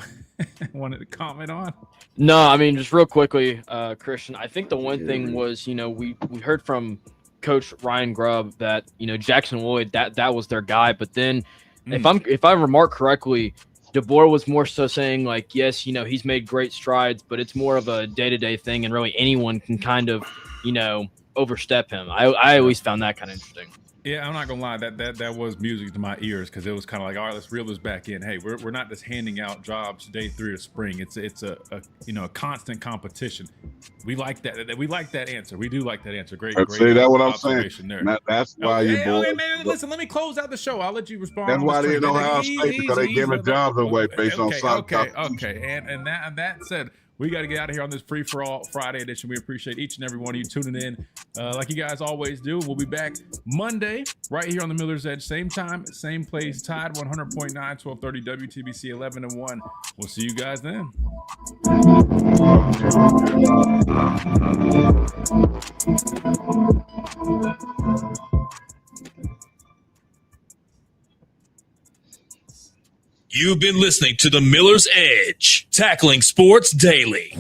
wanted to comment on? No, I mean, just real quickly, Christian, I think the one thing was, we heard from Coach Ryan Grubb that, Jackson Lloyd, that was their guy. But then if I remark correctly, DeBoer was more so saying like, yes, he's made great strides, but it's more of a day-to-day thing, and really anyone can kind of, overstep him. I always found that kind of interesting. Yeah, I'm not gonna lie. That was music to my ears, because it was kind of like, all right, let's reel this back in. Hey, we're not just handing out jobs day 3 of spring. It's a constant competition. We like that. We like that answer. We do like that answer. Great. See, that's what I'm saying. That's why Listen, let me close out the show. I'll let you respond. That's why they didn't know how to stay, because they giving jobs away based on soccer. Okay. And that said, we got to get out of here on this free-for-all Friday edition. We appreciate each and every one of you tuning in, like you guys always do. We'll be back Monday right here on the Miller's Edge. Same time, same place. Tide 100.9, 1230 WTBC 11 and 1. We'll see you guys then. You've been listening to the Miller's Edge, tackling sports daily.